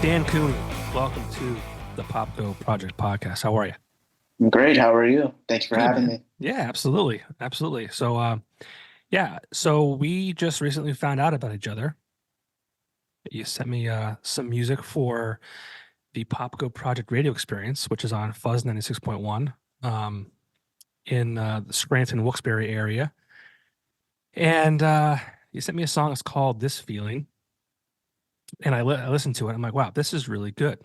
Dan Cooney, welcome to the Popko Project Podcast. How are you? I'm great. How are you? Thank you for Good, having man. me. Yeah, absolutely. Absolutely. So we just recently found out about each other. You sent me some music for the Popko Project radio experience, which is on Fuzz 96.1 um, in the Scranton, Wilkes-Barre area. And you sent me a song. It's called This Feeling. And I listened to it. I'm like, wow, this is really good.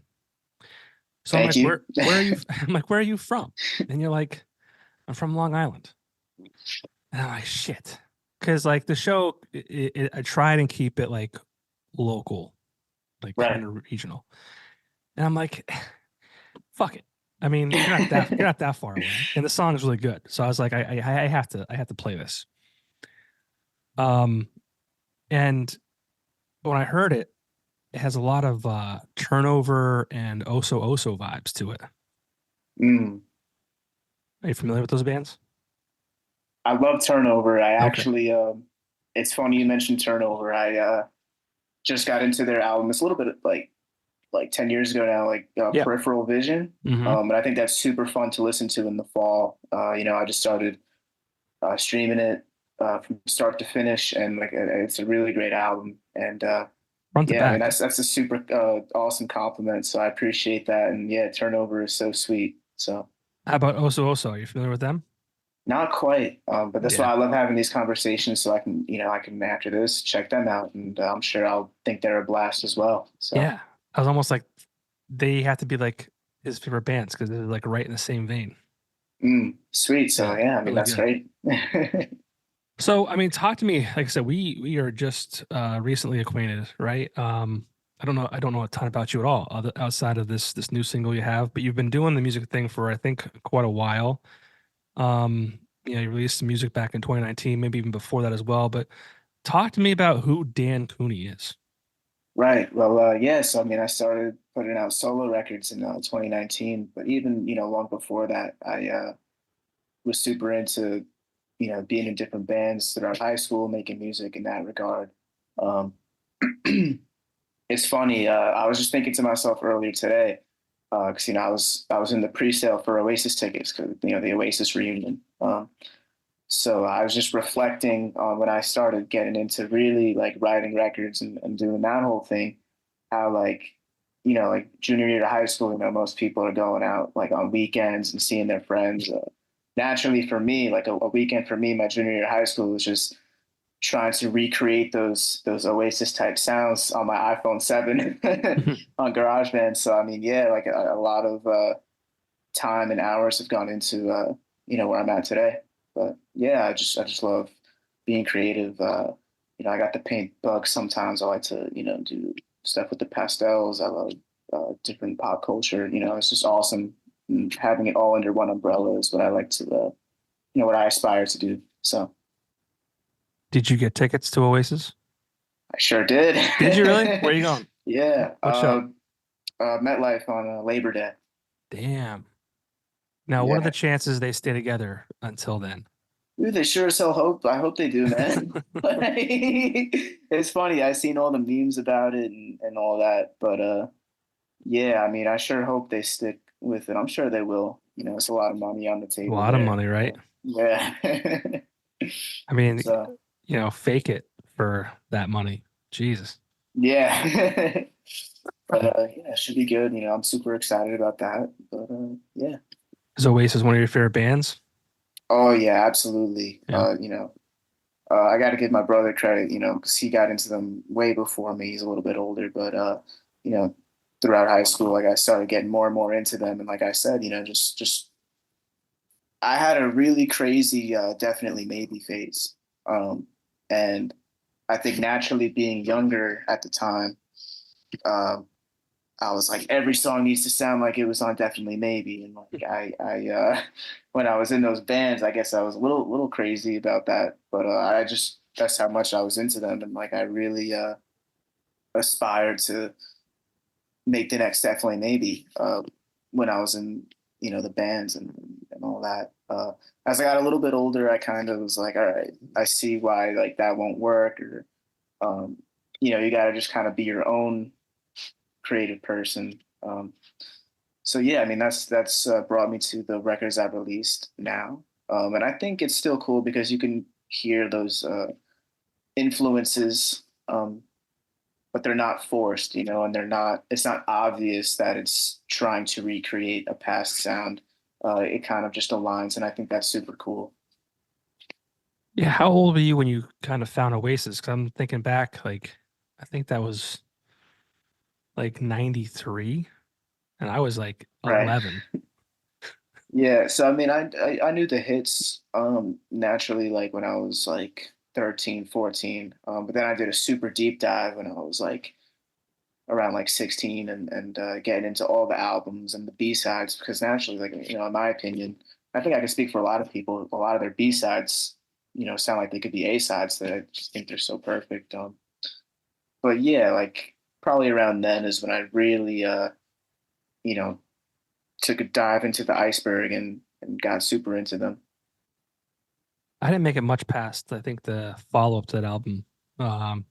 So I'm Thank like, you. where are you? I'm like, where are you from? And you're like, I'm from Long Island. And I'm like, shit. Because like the show, I tried and keep it like local, like Right. kind of regional. And I'm like, fuck it. I mean, you're not that far away, and the song is really good. So I was like, I have to play this. Um, and when I heard it, it has a lot of turnover and Oso Oso vibes to it. Mm. Are you familiar with those bands? I love Turnover. I Okay. actually, it's funny you mentioned Turnover. I just got into their album. It's a little bit like 10 years ago now, like Yeah. Peripheral Vision. Mm-hmm. And I think that's super fun to listen to in the fall. I just started streaming it from start to finish, and like it's a really great album. And Front to yeah, I mean back. that's a super awesome compliment. So I appreciate that. And yeah, Turnover is so sweet. So. How about Oso Oso? Are you familiar with them? Not quite, but that's why Yeah. I love having these conversations. So I can after this check them out, and I'm sure I'll think they're a blast as well. So Yeah. I was almost like they have to be like his favorite bands because they're like right in the same vein. sweet. So Yeah, yeah, I mean really that's good. great. So, I mean, talk to me. Like I said, we are just recently acquainted, right? I don't know a ton about you at all, outside of this new single you have, but you've been doing the music thing for I think quite a while. You released some music back in 2019, maybe even before that as well. But talk to me about who Dan Cooney is. Right. Well, yeah. So I mean, I started putting out solo records in 2019, but even long before that, I was super into being in different bands throughout high school, making music in that regard. Um, It's funny. I was just thinking to myself earlier today, because I was in the pre-sale for Oasis tickets, because the Oasis reunion. So I was just reflecting on when I started getting into really like writing records and doing that whole thing. How like like junior year to high school, most people are going out like on weekends and seeing their friends. Naturally, for me, like a weekend for me, my junior year of high school was just trying to recreate those Oasis type sounds on my iPhone 7 on GarageBand. So I mean, yeah, like a lot of time and hours have gone into where I'm at today. But yeah, I just love being creative. I got the paint bug sometimes. I like to do stuff with the pastels. I love different pop culture. It's just awesome. And having it all under one umbrella is what I like to what I aspire to do. So. Did you get tickets to Oasis? I sure did. Did you really? Where are you going? Yeah. What show? MetLife on Labor Day. Damn. Now, what are the Yeah. chances they stay together until then? Ooh, they sure as hell hope. I hope they do, man. It's funny. I've seen all the memes about it and all that. But yeah, I mean, I sure hope they stick with it. I'm sure they will. It's a lot of money on the A table lot of there. money, right? Yeah. I mean, So, fake it for that money. Jesus. yeah. But yeah, it should be good. I'm super excited about that. But yeah. Is Oasis one of your favorite bands? Oh yeah, absolutely. Yeah. I got to give my brother credit, because he got into them way before me. He's a little bit older, but you know, throughout high school, like I started getting more and more into them, and like I said, just I had a really crazy, definitely maybe phase, and I think naturally being younger at the time, um, I was like, every song needs to sound like it was on Definitely Maybe. And like when I was in those bands, I guess I was a little crazy about that. But that's how much I was into them. And like, I really aspired to make the next Definitely Maybe when I was in, the bands and all that. As I got a little bit older, I kind of was like, all right, I see why like that won't work. Or, you got to just kind of be your own creative person. So yeah, I mean that's brought me to the records I've released now, and I think it's still cool because you can hear those influences, but they're not forced, and they're not. It's not obvious that it's trying to recreate a past sound. It kind of just aligns, and I think that's super cool. Yeah, how old were you when you kind of found Oasis? Because I'm thinking back, like I think that was like 93, and I was like Right. 11. Yeah. So I mean, I knew the hits naturally, like when I was like 13, 14. But then I did a super deep dive when I was like around like 16, and getting into all the albums and the B-sides, because naturally, like, in my opinion, I think I can speak for a lot of people. A lot of their B-sides, sound like they could be A-sides. That I just think they're so perfect. But yeah, like probably around then is when I really, you know, took a dive into the iceberg and got super into them. I didn't make it much past, I think, the follow-up to that album. Um,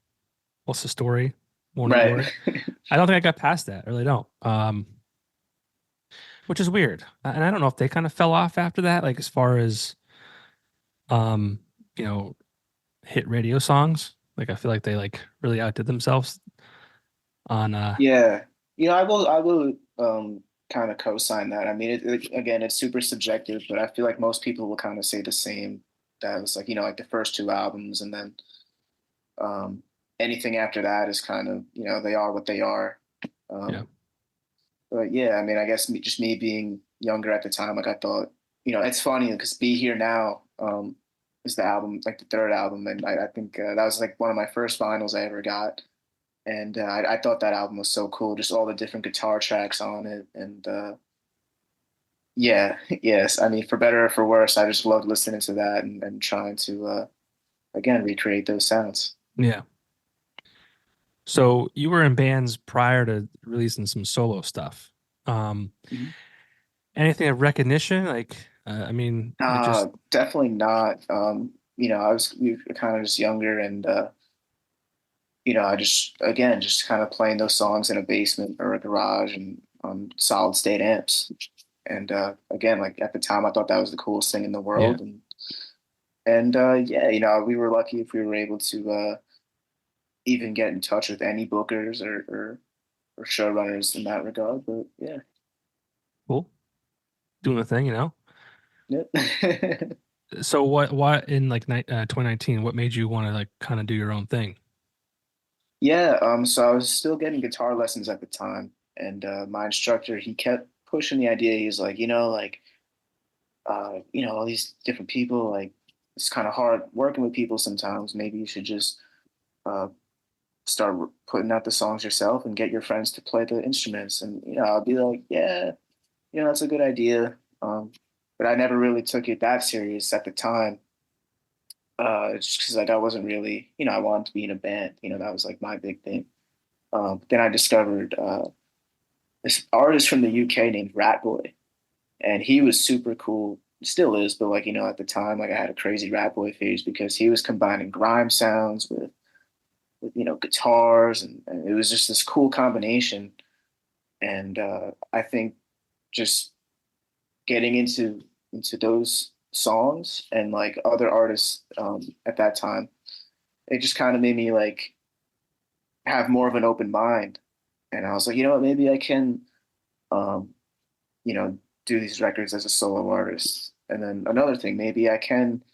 what's the story? Morning Right. Glory. I don't think I got past that. I really don't. Which is weird. And I don't know if they kind of fell off after that, like as far as um, you know, hit radio songs. Like I feel like they like really outdid themselves on Yeah. I will kind of co-sign that. I mean, again, it's super subjective, but I feel like most people will kind of say the same. That was like, like the first two albums, and then um, anything after that is kind of, they are what they are. yeah. Um, but yeah, I mean, I guess just me being younger at the time, like I thought, it's funny because Be Here Now is the album, like the third album, and I think that was like one of my first vinyls I ever got. And I thought that album was so cool, just all the different guitar tracks on it. And yeah, yes, I mean, for better or for worse, I just loved listening to that and trying to, again, recreate those sounds. Yeah. So you were in bands prior to releasing some solo stuff. Um, Mhm. anything of recognition? Like, I mean, it just Definitely not. We were kind of just younger, and I just, again, just kind of playing those songs in a basement or a garage and on solid state amps. And again, like at the time, I thought that was the coolest thing in the yeah. world. And yeah, we were lucky if we were able to even get in touch with any bookers or showrunners in that regard. But yeah, Cool. Doing the thing. yep. So what in like 2019, what made you want to like kind of do your own thing? Yeah. So I was still getting guitar lessons at the time, and my instructor, he kept pushing the idea. He's like, all these different people, like it's kind of hard working with people sometimes. Maybe you should just uh, start putting out the songs yourself and get your friends to play the instruments. And I'll be like, yeah, that's a good idea. But I never really took it that serious at the time. Just because like I wasn't really, I wanted to be in a band. That was like my big thing. But then I discovered this artist from the UK named Ratboy, and he was super cool. Still is, but like at the time, like I had a crazy Ratboy phase because he was combining grime sounds with guitars, and it was just this cool combination. And I think just getting into those songs and like other artists at that time, it just kind of made me like have more of an open mind. And I was like, what, maybe I can, um, do these records as a solo artist. And then another thing, maybe I can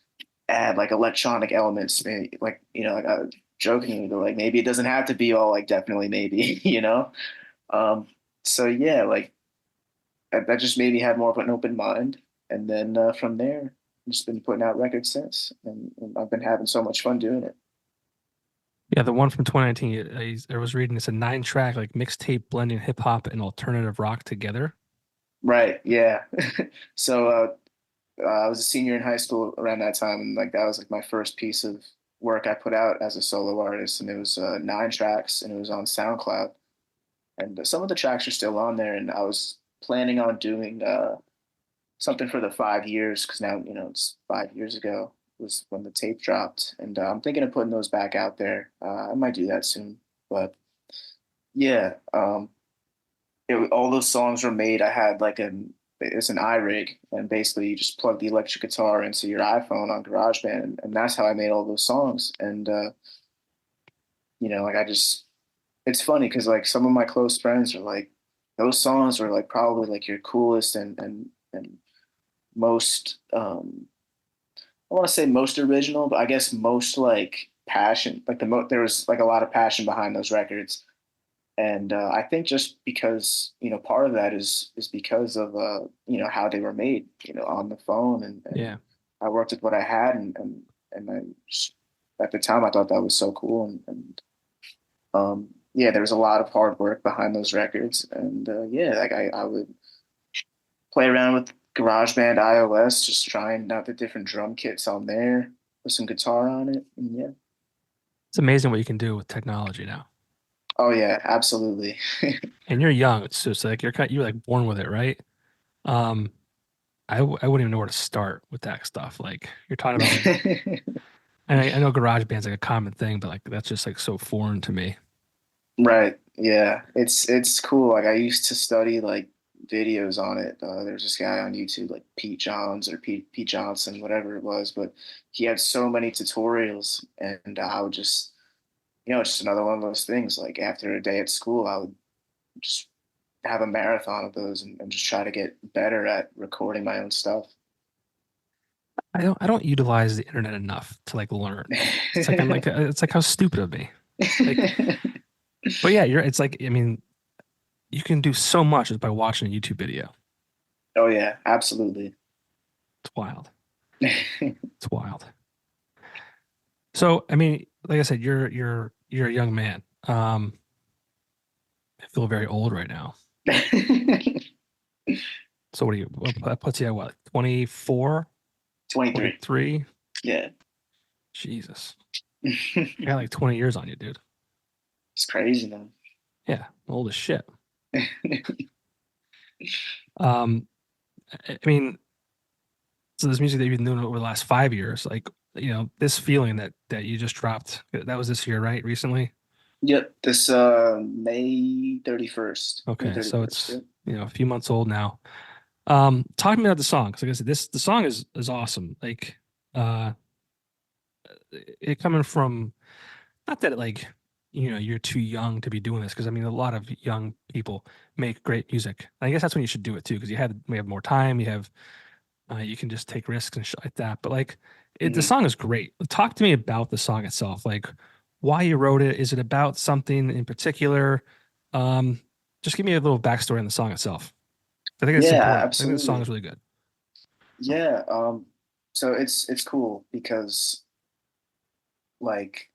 add like electronic elements, maybe like, like jokingly, but like maybe it doesn't have to be all like definitely maybe, Um, so yeah, like that just made me have more of an open mind. And then from there, I've just been putting out records since, and I've been having so much fun doing it. Yeah, the one from 2019, I was reading it's a 9-track like mixtape blending hip hop and alternative rock together. Right. Yeah. So I was a senior in high school around that time, and like that was like my first piece of work I put out as a solo artist, and it was 9 tracks, and it was on SoundCloud, and some of the tracks are still on there, and I was planning on doing something for the 5 years because now it's 5 years ago was when the tape dropped, and I'm thinking of putting those back out there. I might do that soon, but yeah. all those songs were made. I had like it's an iRig, and basically you just plug the electric guitar into your iPhone on GarageBand, and that's how I made all those songs. And like I just, it's funny because like some of my close friends are like, those songs are like probably like your coolest and most I want to say most original, but I guess most like passion. Like there was like a lot of passion behind those records, and I think just because part of that is because of how they were made, on the phone, and Yeah. I worked with what I had, and I just, at the time I thought that was so cool, and yeah, there was a lot of hard work behind those records, and yeah, like I would play around with GarageBand iOS, just trying out the different drum kits on there with some guitar on it. And yeah. It's amazing what you can do with technology now. Oh yeah, absolutely. And you're young. It's just like you're like born with it, right? Um, I wouldn't even know where to start with that stuff. Like you're talking about like, and I know GarageBand's like a common thing, but like that's just like so foreign to me. Right. Yeah. It's cool. Like I used to study like videos on it. There's this guy on YouTube, like Pete Johns or Pete Johnson, whatever it was, but he had so many tutorials, and I would just, it's just another one of those things. Like after a day at school, I would just have a marathon of those, and just try to get better at recording my own stuff. I don't utilize the internet enough to like learn. It's like I'm like it's like how stupid of me. Like, but yeah, it's like I mean, you can do so much just by watching a YouTube video. Oh yeah, absolutely. It's wild. It's wild. So I mean, like I said, you're a young man. I feel very old right now. So what do you what puts you at what 24, 23. 23? Yeah. Jesus. You got like 20 years on you, dude. It's crazy though. Yeah, old as shit. Um, I mean, so this music that you've been doing over the last 5 years, like this feeling that you just dropped, that was this year, right? Recently. Yep. This May 31st. May Okay, so 31st. it's Yep. a few months old now. Talk to me about the song, because like I said, the song is awesome. Like, uh, it coming from not that like you're too young to be doing this, because I mean a lot of young people make great music. I guess that's when you should do it too, because we have more time. You can just take risks and shit like that. But like the Hmm. song is great. Talk to me about the song itself. Like why you wrote it. Is it about something in particular? Um, just give me a little backstory on the song itself. I think it's Yeah, important. I think the song is absolutely. really good. Yeah. So it's cool because like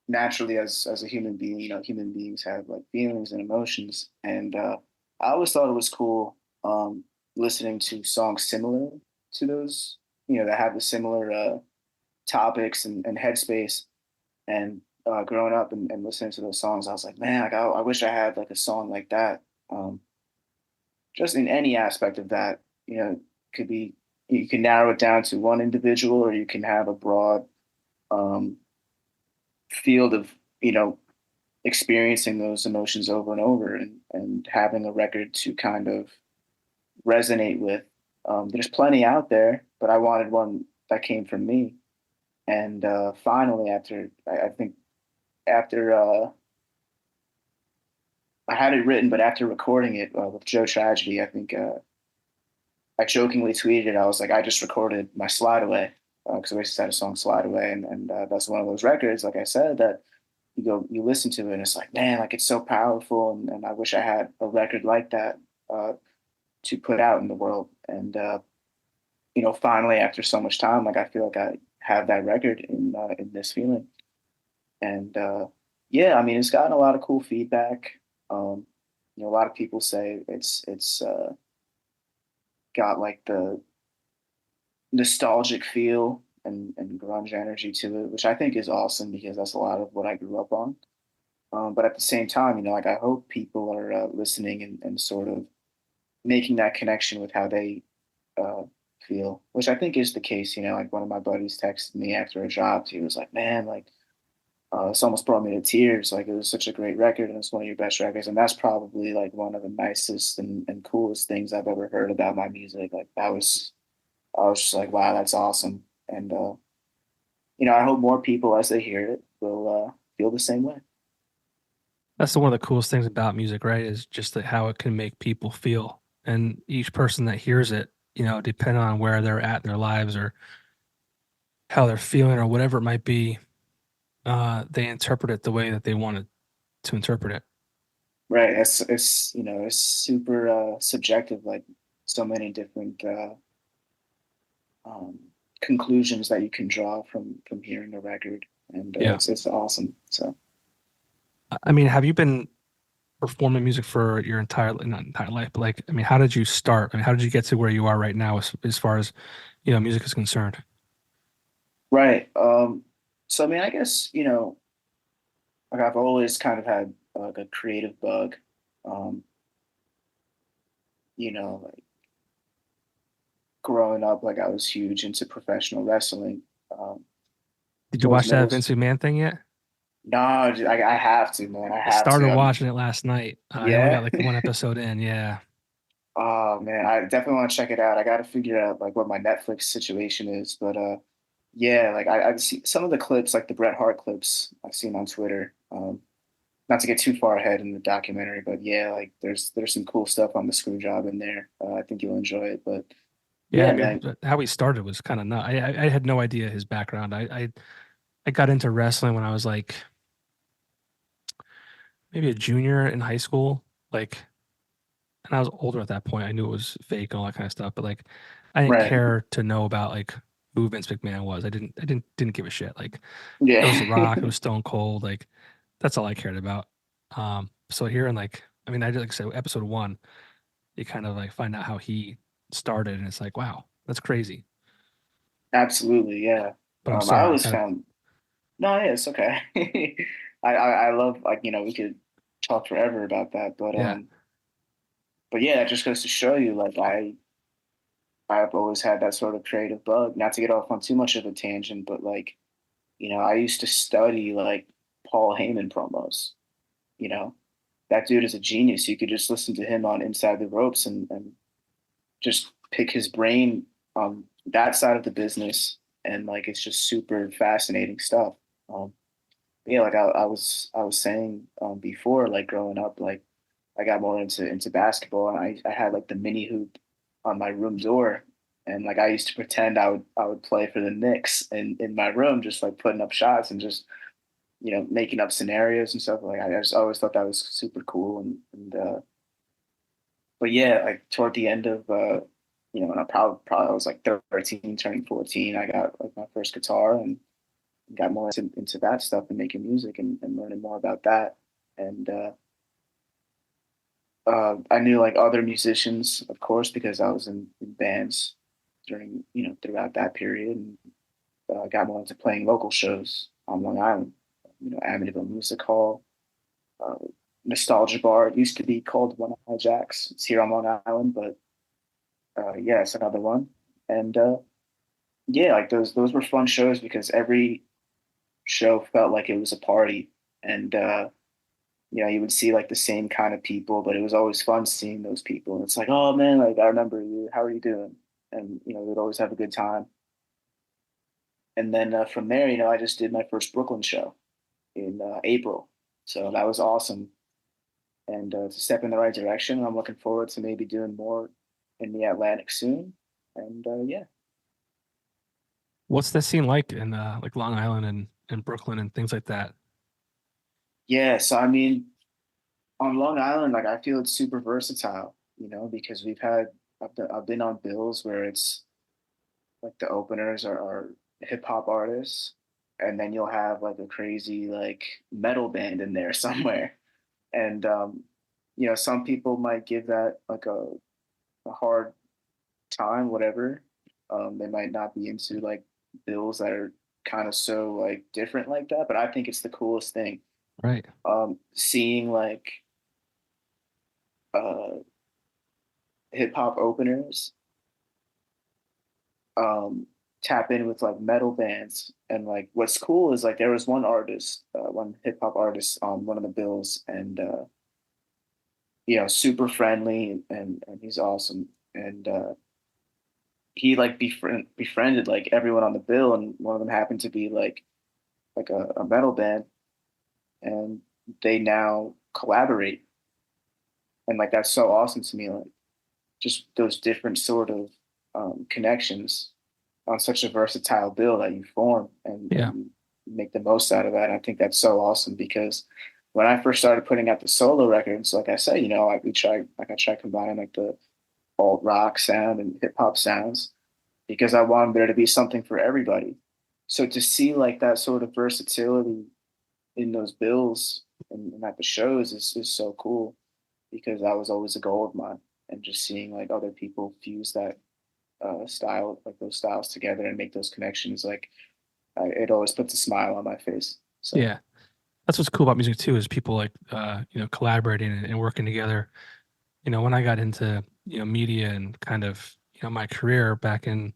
naturally as a human being, human beings have like feelings and emotions. And I always thought it was cool listening to songs similar to those, that have the similar topics and headspace. And growing up and listening to those songs, I was like, man, like I wish I had like a song like that. Um, just in any aspect of that, could be, you can narrow it down to one individual, or you can have a broad um, field of, you know, experiencing those emotions over and over, and having a record to kind of resonate with. There's plenty out there, but I wanted one that came from me. And finally, after I think after I had it written, but after recording it with Joe Tragedy, I think I jokingly tweeted it. I was like, I just recorded my Slide Away, because I always had a song Slide Away, and that's one of those records, like I said, that you listen to it, and it's like, man, like it's so powerful, and I wish I had a record like that uh, to put out in the world. And finally, after so much time, like I feel like I have that record in this feeling. And yeah, I mean, it's gotten a lot of cool feedback. Um, a lot of people say it's got like the nostalgic feel and grunge energy to it, which I think is awesome because that's a lot of what I grew up on. But at the same time, like I hope people are listening and sort of making that connection with how they uh, feel, which I think is the case. Like one of my buddies texted me after a job. He was like, "Man, like It's almost brought me to tears. Like it was such a great record, and it's one of your best records, and that's probably like one of the nicest and coolest things I've ever heard about my music. Like that was, I was just like, wow, that's awesome. And I hope more people as they hear it will feel the same way. That's one of the coolest things about music, right? Is just that how it can make people feel. And each person that hears it, depending on where they're at in their lives or how they're feeling or whatever it might be, they interpret it the way that they wanted to interpret it. Right. It's super subjective, like so many different um, conclusions that you can draw from hearing a record, and Yeah. it's awesome. So I mean, have you been performing music for your not entire life, but like, I mean, how did you start? I mean, how did you get to where you are right now as far as, music is concerned? right. So I mean, I guess like I've always kind of had like a creative bug. Um, like growing up, like I was huge into professional wrestling. Did you Towards watch that middle. Vince McMahon thing yet? No, I have to, man. I I have started to. watching it last night. I only got Yeah. like one episode in. Yeah. Oh man, I definitely want to check it out. I got to figure out like what my Netflix situation is, but yeah, like I've seen some of the clips, like the Bret Hart clips I've seen on Twitter. Not to get too far ahead in the documentary, but yeah, like there's some cool stuff on the screw job in there. I think you'll enjoy it. But Yeah. I yeah, mean, man. how he started was kind of nuts. I had no idea his background. I got into wrestling when I was like maybe a junior in high school. Like, and I was older at that point. I knew it was fake and all that kind of stuff, but like I didn't Right. care to know about like who Vince McMahon was. I didn't give a shit. Like it was The Yeah. Rock, it was Stone Cold, like that's all I cared about. So here in like I mean I did like I said episode one, you kind of like find out how he started and it's like, wow, that's crazy. Absolutely. Yeah. But I'm I sorry, I always kind of found no, yeah, it's okay. I love like we could talk forever about that, yeah, but yeah, it just goes to show you like I've always had that sort of creative bug. Not to get off on too much of a tangent, but like, I used to study like Paul Heyman promos. You know, that dude is a genius. You could just listen to him on Inside the Ropes and just pick his brain on that side of the business. And like, it's just super fascinating stuff. Um, yeah, like I was saying before, like growing up, like I got more into basketball, and I had like the mini hoop on my room door, and like I used to pretend I would play for the Knicks in my room, just like putting up shots and just making up scenarios and stuff. Like I just always thought that was super cool, and but yeah, like toward the end of when I probably was like 13, turning 14, I got like my first guitar and got more into that stuff and making music and learning more about that. And I knew like other musicians, of course, because I was in bands during, throughout that period, and got more into playing local shows on Long Island. Amityville Music Hall, uh, Nostalgia Bar. It used to be called One Eye Jacks. It's here on Long Island, but yeah, it's another one. And yeah, like those were fun shows because every show felt like it was a party, and you would see like the same kind of people, but it was always fun seeing those people. And it's like, oh man, like I remember you. How are you doing? And we'd always have a good time. And then from there, I just did my first Brooklyn show in April, so that was awesome. And it's a step in the right direction. I'm looking forward to maybe doing more in the Atlantic soon. And yeah, what's that scene like in like Long Island and Brooklyn and things like that? yeah. So I mean, on Long Island, like I feel it's super versatile, because I've been on bills where it's like the openers are hip hop artists, and then you'll have like a crazy like metal band in there somewhere. And some people might give that like a hard time, whatever. They might not be into like bills that are kind of so like different like that, but I think it's the coolest thing. Right. Seeing like uh hip hop openers um, tap in with like metal bands. And like what's cool is like there was one artist, one hip hop artist on one of the bills, and super friendly, and he's awesome. And he like befriended like everyone on the bill, and one of them happened to be like a metal band, and they now collaborate, and like that's so awesome to me. Like just those different sort of connections on such a versatile bill that you form, Yeah. and you make the most out of that. And I think that's so awesome because when I first started putting out the solo records, like I said, I tried combining like the alt rock sound and hip hop sounds because I wanted there to be something for everybody. So to see like that sort of versatility in those bills and at the shows is so cool because that was always a goal of mine. And just seeing like other people fuse that style, like those styles together and make those connections, it always puts a smile on my face. So Yeah. That's what's cool about music too, is people like collaborating and working together. When I got into media and kind of my career back in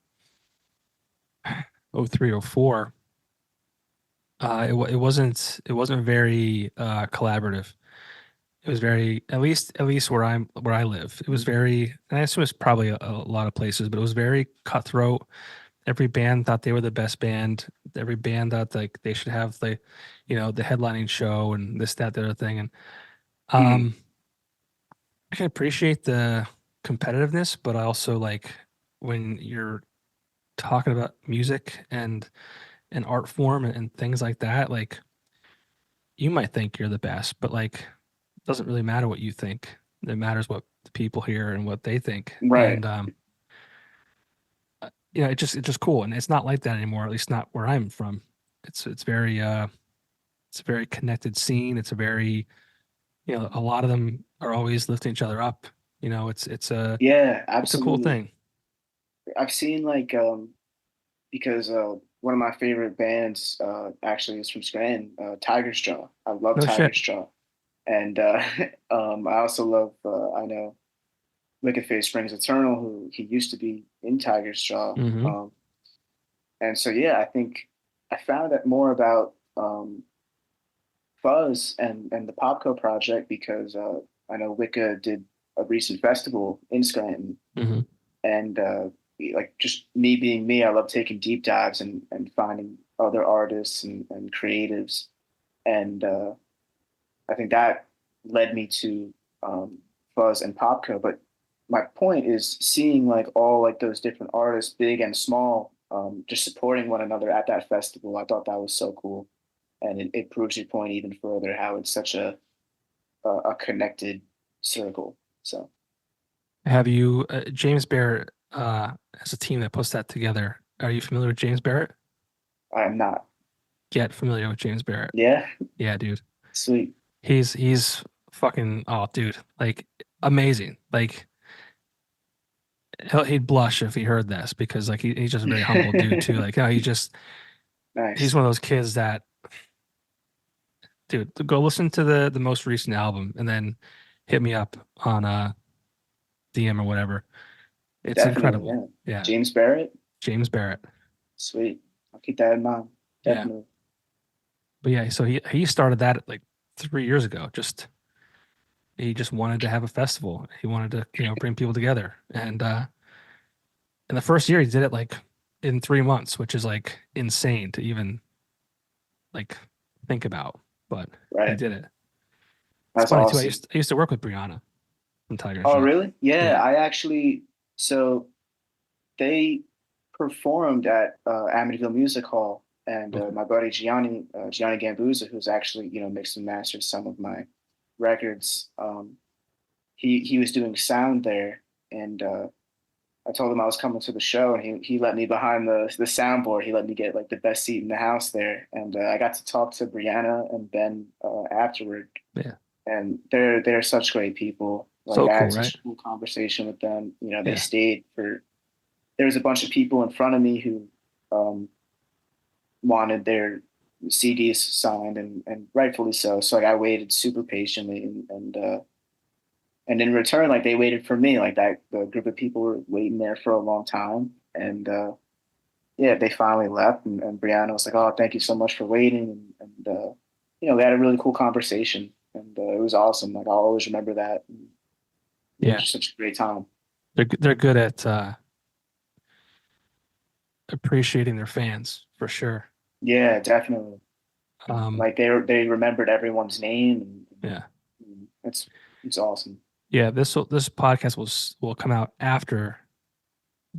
03, 04, it wasn't very collaborative. It was very, at least where I live. It was very, and I assume it's probably a lot of places, but it was very cutthroat. Every band thought they were the best band. Every band thought like they should have the headlining show and this, that, the other thing. And mhm. um, I can appreciate the competitiveness, but I also like when you're talking about music and an art form and things like that. Like you might think you're the best, but like it doesn't really matter what you think. It matters what the people hear and what they think. Right. And it's just cool. And it's not like that anymore, at least not where I'm from. It's a very connected scene. It's a very, a lot of them are always lifting each other up. Yeah, It's a cool absolutely. thing. I've seen like because one of my favorite bands actually is from Scranton, Tiger's Jaw. I love No shit. Tiger's Jaw, and I also love I know Wicked Face Springs Eternal, who he used to be in Tiger's Jaw. Hmm. And so yeah, I think I found out more about Fuzz and the Popko Project because I know Wicca did a recent festival in Scranton, Hmm. and like just me being me, I love taking deep dives and finding other artists and creatives, and I think that led me to Fuzz and Popko. But my point is seeing like all like those different artists, big and small, just supporting one another at that festival. I thought that was so cool, and it proves your point even further how it's such a connected circle. So Have you, James Barrett, as a team that puts that together? Are you familiar with James Barrett? I'm not. Get familiar with James Barrett. Yeah, Yeah, dude. sweet. He's fucking, oh, dude, like amazing. Like he'd blush if he heard this because like he's just a very humble dude too. Like, he's Nice. one of those kids that, dude, go listen to the most recent album and then hit me up on DM or whatever. It's Definitely, incredible. yeah. Yeah, James Barrett, James Barrett. sweet. I'll keep that in mind. Yeah, Definitely. but yeah, so he started that like 3 years ago. He just wanted to have a festival. He wanted to bring people together, and in the first year he did it like in 3 months, which is like insane to even like think about. But he Right. did it. It's That's funny too. I awesome. used I used to work with Brianna from Tiger Oh, Shop. really? Yeah, Yeah. I actually, so they performed at Amityville Music Hall, and Okay. my buddy Gianni Gambuza, who's actually mixed and mastered some of my records. He was doing sound there, and I told him I was coming to the show, and he let me behind the soundboard. He let me get like the best seat in the house there, and I got to talk to Brianna and Ben afterward, Yeah. and they're such great people. Like So I cool, had right? such a cool conversation with them. They Yeah. stayed for. There was a bunch of people in front of me who um, wanted their CDs signed, and rightfully so. So like I waited super patiently, and in return, like they waited for me. Like that, the group of people were waiting there for a long time, and yeah, they finally left, and Brianna was like, "Oh, thank you so much for waiting," we had a really cool conversation, and it was awesome. Like I'll always remember that. And it was Yeah, just such a great time. they're good at appreciating their fans for sure. Yeah, definitely. Um, Like they remembered everyone's name, yeah, and it's awesome. yeah. This podcast will come out after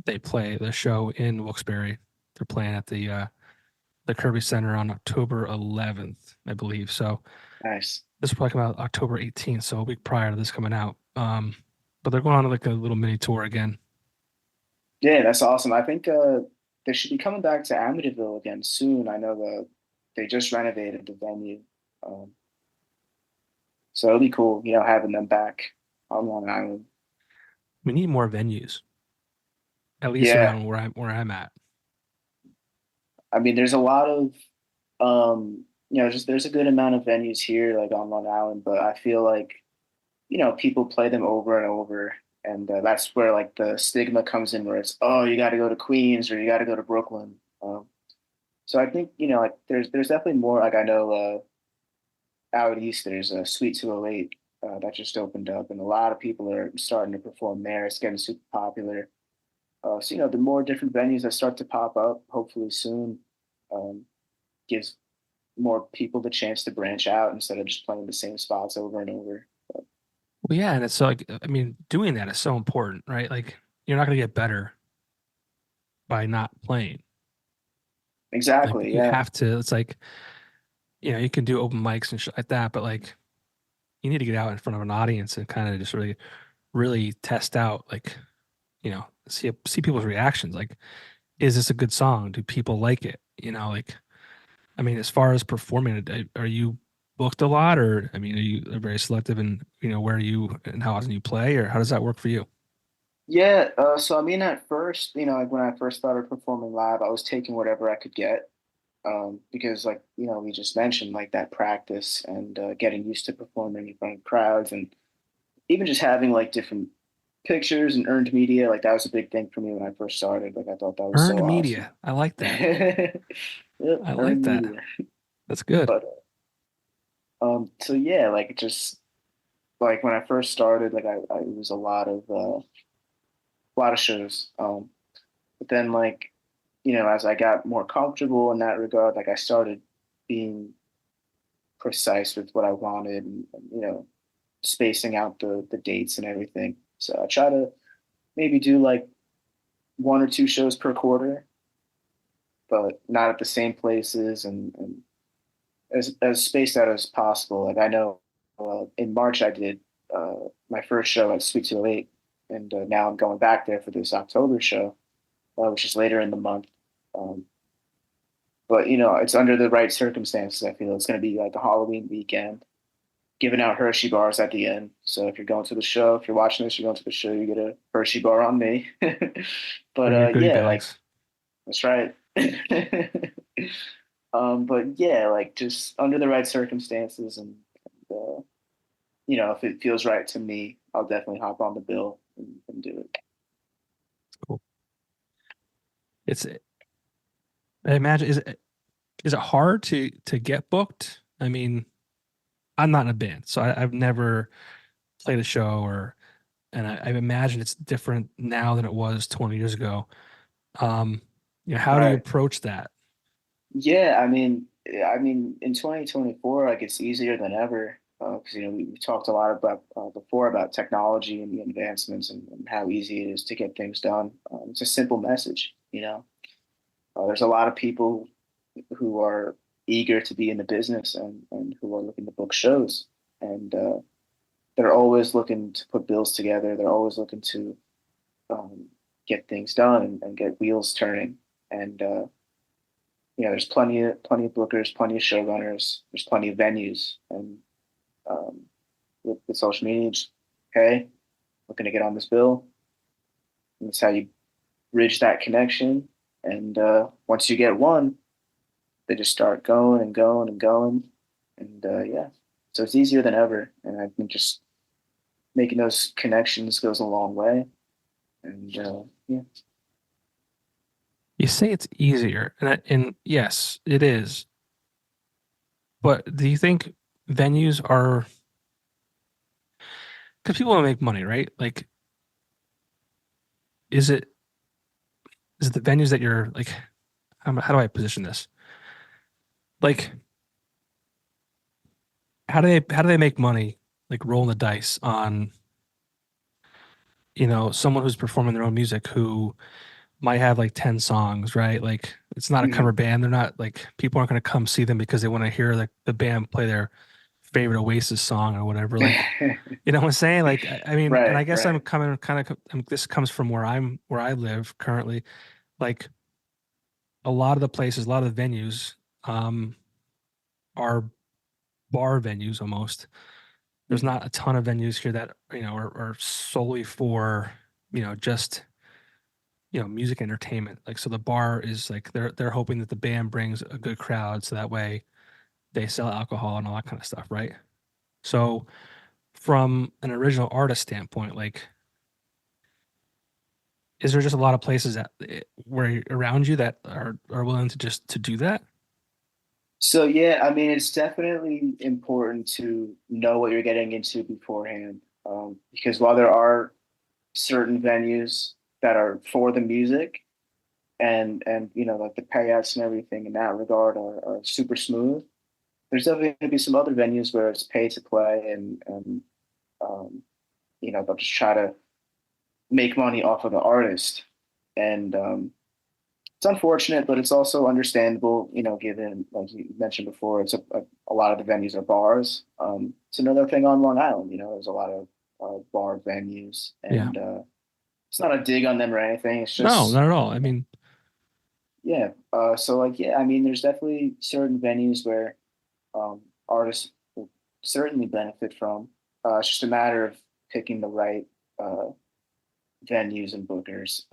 they play the show in Wilkes-Barre. They're playing at the Kirby Center on October 11th, I believe. So Nice. this will probably come out October 18th, so a week prior to this coming out. But they're going on like a little mini tour again. Yeah, that's awesome. I think they should be coming back to Amityville again soon. I know they just renovated the venue, um, so it'll be cool, having them back on Long Island. We need more venues, at least Yeah, around where I'm at. I mean, there's a lot of just there's a good amount of venues here, like on Long Island, but I feel like people play them over and over, and that's where like the stigma comes in, where it's oh, you got to go to Queens or you got to go to Brooklyn. So I think like there's definitely more. Like I know out east there's a Suite 208 that just opened up, and a lot of people are starting to perform there. It's getting super popular. So the more different venues that start to pop up, hopefully soon, um, gives more people the chance to branch out instead of just playing the same spots over and over. But Well, yeah, and it's so like I mean, doing that is so important, right? Like you're not gonna get better by not playing. Like exactly, you yeah, have to. It's like you can do open mics and shit like that, but like you need to get out in front of an audience and kind of just really test out, like see people's reactions. Like, is this a good song? Do people like it? Like I mean, as far as performing, are you booked a lot, or I mean, are you very selective in where you and how often you play, or how does that work for you? yeah. So I mean, at first, like when I first started performing live, I was taking whatever I could get because, like we just mentioned, like that practice and getting used to performing in front of crowds, and even just having like different pictures and earned media. Like that was a big thing for me when I first started. Like I thought that was Earned so awesome. media. I like that. Yep, I like earned that. media. That's good. But so yeah, like just like when I first started, like I it was a lot of shows. But then like as I got more comfortable in that regard, like I started being precise with what I wanted, and spacing out the dates and everything. So I try to maybe do like one or two shows per quarter, but not at the same places, and as spaced out as possible. Like I know in March I did my first show at Sweet 208, and now I'm going back there for this October show, which is later in the month. Um, but it's under the right circumstances. I feel it's going to be like a Halloween weekend, giving out Hershey bars at the end. So if you're going to the show, if you're watching this, you're going to the show, you get a Hershey bar on me. But Bring your goodie yeah, like bags. that's right. But yeah, like just under the right circumstances, and if it feels right to me, I'll definitely hop on the bill and do it. Cool. It's I imagine is it hard to get booked? I mean, I'm not in a band, so I've never played a show and I imagine it's different now than it was 20 years ago. Um, how do you Right. approach that? Yeah, I mean, in 2024, like it's easier than ever because we talked a lot about before about technology and the advancements, and how easy it is to get things done. It's a simple message. There's a lot of people who are eager to be in the business, and who are looking to book shows, and they're always looking to put bills together. They're always looking to um, get things done, and get wheels turning. And there's plenty of bookers, plenty of showrunners. There's plenty of venues, and um, with social media, just, hey, looking to get on this bill. And that's how you bridge that connection. And once you get one, they just start going and going and going. And yeah, so it's easier than ever. And I think just making those connections goes a long way. And yeah, You say it's easier, and yes, it is. But do you think venues are because people want to make money, right? Like, is it is it the venues that you're like? How do I position this? Like, how do they make money? Like rolling the dice on someone who's performing their own music who might have like 10 songs, right? Like it's not a cover Mhm. band. They're not like people aren't going to come see them because they want to hear like the band play their favorite Oasis song or whatever. Like, you know what I'm saying? Like, I mean, and Right, I guess I'm right. coming kind of, this comes from where I live currently. Like a lot of the places, a lot of the venues, um, are bar venues almost. There's Mhm. not a ton of venues here that, are solely for, just music entertainment. Like so the bar is like they're hoping that the band brings a good crowd so that way they sell alcohol and all that kind of stuff, right? So from an original artist standpoint, like is there just a lot of places that where around you that are willing to just to do that? So yeah, I mean, it's definitely important to know what you're getting into beforehand, because while there are certain venues that are for the music, and like the payouts and everything in that regard are super smooth. There's definitely going to be some other venues where it's pay to play, and um, they'll just try to make money off of the artist, and it's unfortunate, but it's also understandable. Given like you mentioned before, it's a lot of the venues are bars. It's another thing on Long Island. There's a lot of bar venues, Yeah. and it's not a dig on them or anything. It's No, just not at all. I mean, yeah. So like yeah, I mean, there's definitely certain venues where artists will certainly benefit from. It's just a matter of picking the right uh, venues and bookers.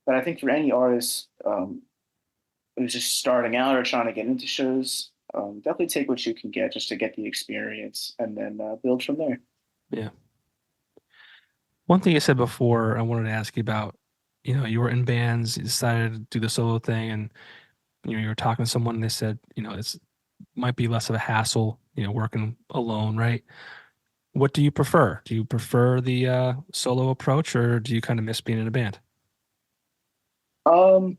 But I think for any artist who's just starting out or trying to get into shows, definitely take what you can get just to get the experience, and then build from there. yeah. One thing you said before, I wanted to ask you about, you were in bands, you decided to do the solo thing, and you were talking to someone, and they said, it's might be less of a hassle, working alone, right? What do you prefer? Do you prefer the solo approach, or do you kind of miss being in a band? Um,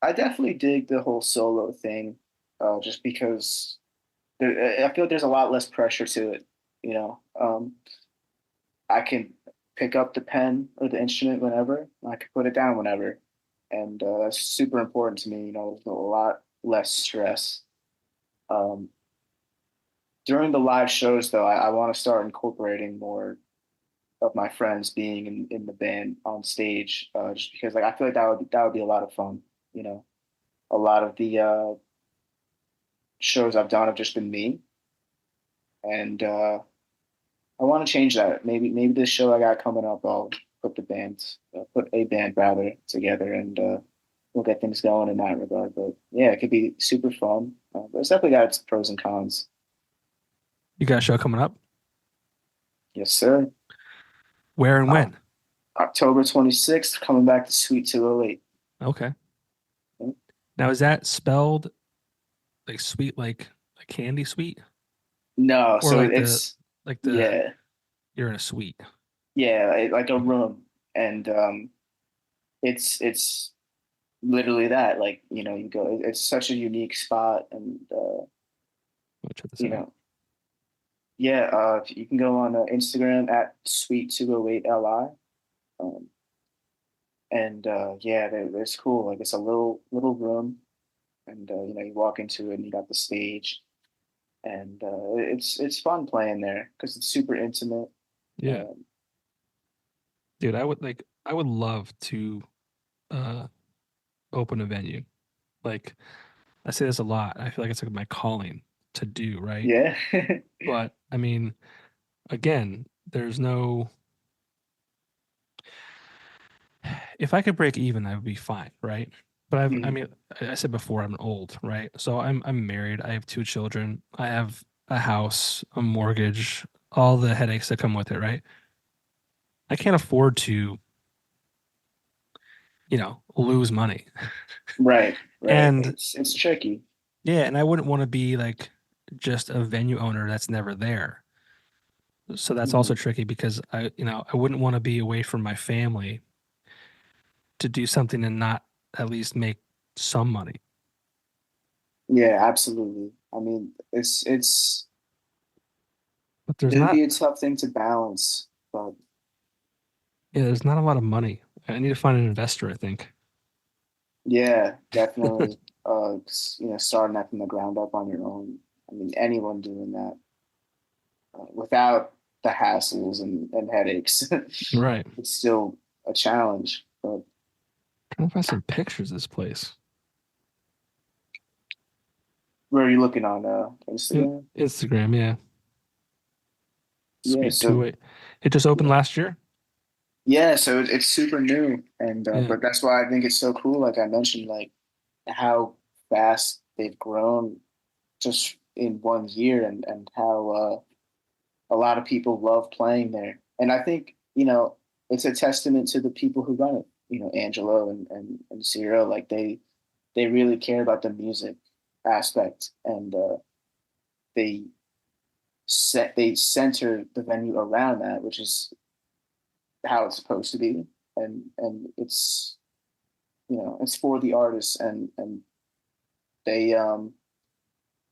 I definitely dig the whole solo thing, just because I feel like there's a lot less pressure to it. I can pick up the pen or the instrument whenever. I can put it down whenever, and that's super important to me. There's a lot less stress. Um, During the live shows, though, I want to start incorporating more of my friends being in the band on stage, just because like I feel like that would be a lot of fun. You know, a lot of the shows I've done have just been me, and I want to change that. Maybe this show I got coming up, I'll put a band rather together, and we'll get things going in that regard. But yeah, it could be super fun. But it's definitely got its pros and cons. You got a show coming up? Yes, sir. Where and Oc- when? October 26th, coming back to Suite 208. Okay. Now, is that spelled like sweet, like candy sweet, No, or so like the it's like the yeah, you're in a suite? yeah, like a Okay. room, and it's literally that. Like you go. It's such a unique spot, and I'll check this you out. know, yeah. You can go on Instagram at Sweet208Li, um, and yeah, it's cool. Like it's a little room, and you walk into it, and you got the stage, and it's fun playing there because it's super intimate. Yeah, Um, dude, I would love to uh open a venue. Like I say this a lot. I feel like it's like my calling to do, right? yeah. But I mean, again, there's no if I could break even, I would be fine, right? But I Mhm. mean, I said before I'm old, right? So I'm married. I have two children. I have a house, a mortgage, all the headaches that come with it, right? I can't afford to lose money. Right, right. And It's tricky. yeah, and I wouldn't want to be like just a venue owner that's never there. So that's also Mhm. tricky because I wouldn't want to be away from my family to do something and not at least make some money. Yeah, absolutely. I mean, it's But there's it'd not, be a tough thing to balance, but yeah, there's not a lot of money. I need to find an investor, I think. yeah, definitely. 'Cause, starting that from the ground up on your own. I mean, anyone doing that without the hassles and headaches, Right. it's still a challenge. But Trying to find some pictures of this place. where are you looking on Instagram? Instagram, yeah. Yeah, Sweet so 2-8. It just opened yeah, last year? yeah, so it's super new, and Yeah. but that's why I think it's so cool. Like I mentioned, like how fast they've grown just in 1 year, and how a lot of people love playing there. And I think, it's a testament to the people who run it. Angelo and Ciro, like they really care about the music aspect, and they they center the venue around that, which is how it's supposed to be. And it's for the artists, and they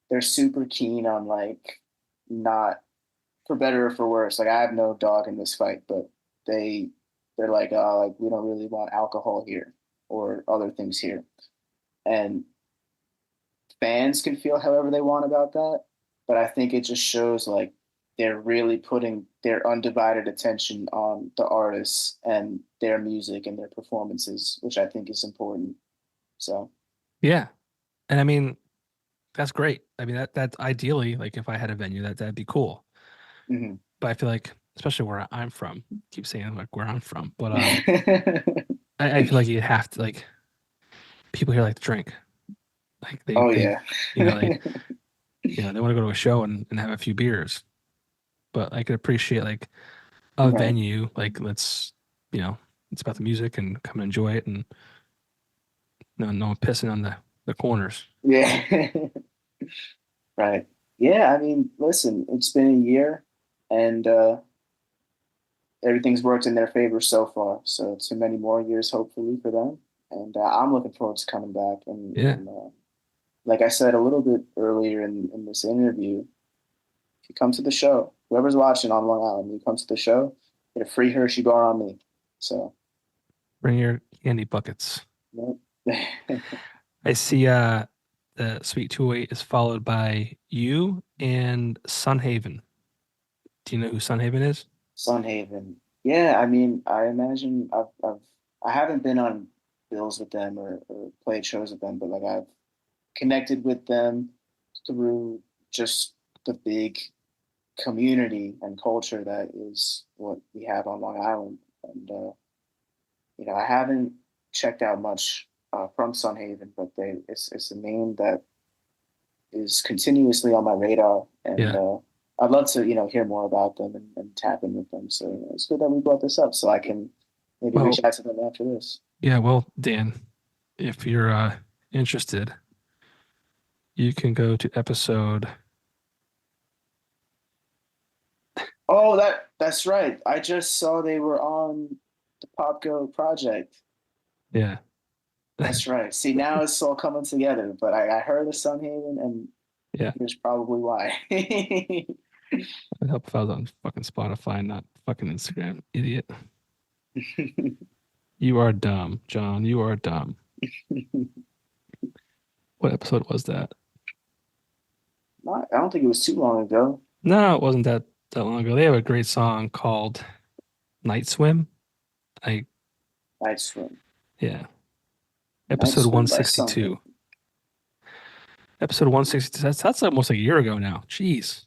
they're super keen on like not, for better or for worse. Like I have no dog in this fight, but they they're like, oh, like we don't really want alcohol here or other things here. And fans can feel however they want about that, but I think it just shows like they're really putting their undivided attention on the artists and their music and their performances, which I think is important. So, Yeah. And I mean, that's great. I mean, that's ideally like if I had a venue that'd be cool. mhm. But I feel like, especially where I'm from, keep saying like where I'm from, but I feel like you have to like people here like to drink. Like Oh they yeah. you know they they want to go to a show and have a few beers. But I could appreciate like a Right. venue like you know it's about the music and come and enjoy it and no one pissing on the corners. Yeah. Right. Yeah, I mean, listen, it's been a year, and everything's worked in their favor so far. So too many more years, hopefully, for them. And I'm looking forward to coming back. And, Yeah. like I said a little bit earlier in this interview, if you come to the show, whoever's watching on Long Island, you come to the show, get a free Hershey bar on me. So, Bring your candy buckets. you I see the Sweet 208 is followed by you and Sunhaven. Do you know who Sunhaven is? Sun Haven. Yeah, I mean, I imagine I haven't been on bills with them or played shows with them, but like I've connected with them through just the big community and culture that is what we have on Long Island. And I haven't checked out much from Sunhaven, but it's a name that is continuously on my radar, and Yeah. I'd love to hear more about them and tap in with them. So it's good that we brought this up, so I can maybe reach Well, out to them after this. yeah, well, Dan, if you're interested, you can go to episode. Oh, that's right. I just saw they were on the Popko Project. Yeah. That's right. See, now it's all coming together. But I heard of Sunhaven, and Yeah. here's probably why. I'd help if I was on fucking Spotify, not fucking Instagram. Idiot. You are dumb, John. You are dumb. What episode was that? I don't think it was too long ago. No, it wasn't that long ago. They have a great song called Night Swim. I Night Swim. Yeah. Night Episode Swim by Sunhaven. 162. Episode 162. That's almost like a year ago now. Jeez.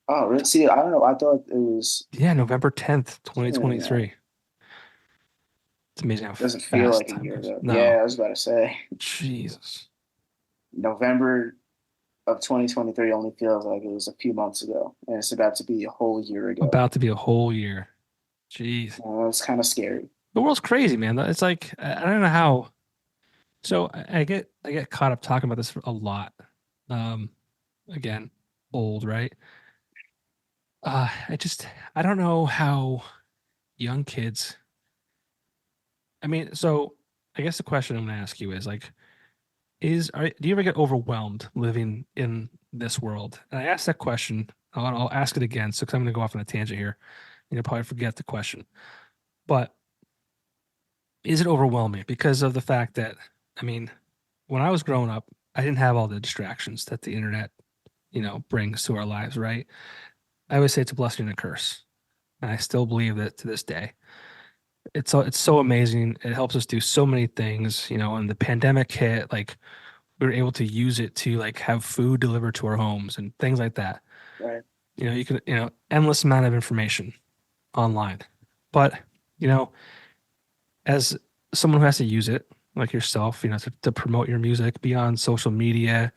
Oh, really? See, I don't know. I thought it was Yeah, November 10th, sooner than that. 2023. It's amazing how Doesn't feel fast like a time year goes. ago. No. Yeah, I was about to say Jesus. November of 2023 only feels like it was a few months ago, and it's about to be a whole year ago. About to be a whole year. Jeez. It's kind of scary. The world's crazy, man. It's like I don't know how. So I get caught up talking about this a lot. Um, again, old, right? I just I don't know how young kids. I mean, so I guess the question I'm going to ask you is like, do you ever get overwhelmed living in this world? And I asked that question. I'll ask it again, so because I'm going to go off on a tangent here. You'll probably forget the question, but is it overwhelming because of the fact that, I mean, when I was growing up, I didn't have all the distractions that the internet, brings to our lives, right? I always say it's a blessing and a curse, and I still believe that to this day. It's so amazing. It helps us do so many things, and the pandemic hit, like we were able to use it to like have food delivered to our homes and things like that. Right. You can, endless amount of information online. But, you know, as someone who has to use it, like yourself, to promote your music, be on social media,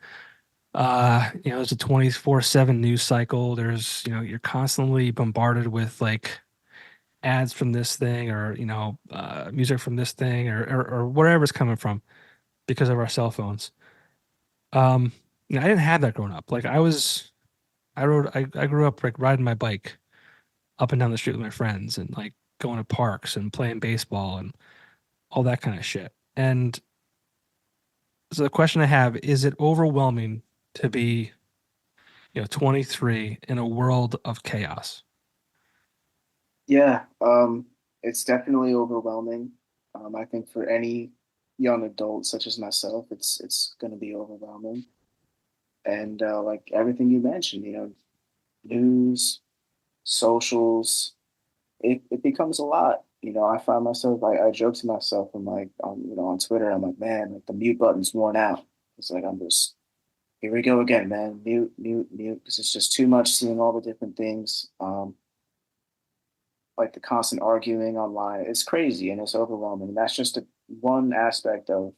there's a 24/7 news cycle. There's, you're constantly bombarded with like ads from this thing or, music from this thing or wherever it's coming from because of our cell phones. Um, I didn't have that growing up. Like I grew up like riding my bike up and down the street with my friends and like going to parks and playing baseball and all that kind of shit. And so the question I have, is it overwhelming to be, 23 in a world of chaos? Yeah, it's definitely overwhelming. I think for any young adult such as myself, it's going to be overwhelming. And like everything you mentioned, news, socials, it becomes a lot. I find myself, I joke to myself, I'm like, on Twitter, I'm like, man, like the mute button's worn out. It's like I'm just here we go again, man, mute, mute, mute, because it's just too much seeing all the different things. Like the constant arguing online, it's crazy and it's overwhelming. That's just one aspect of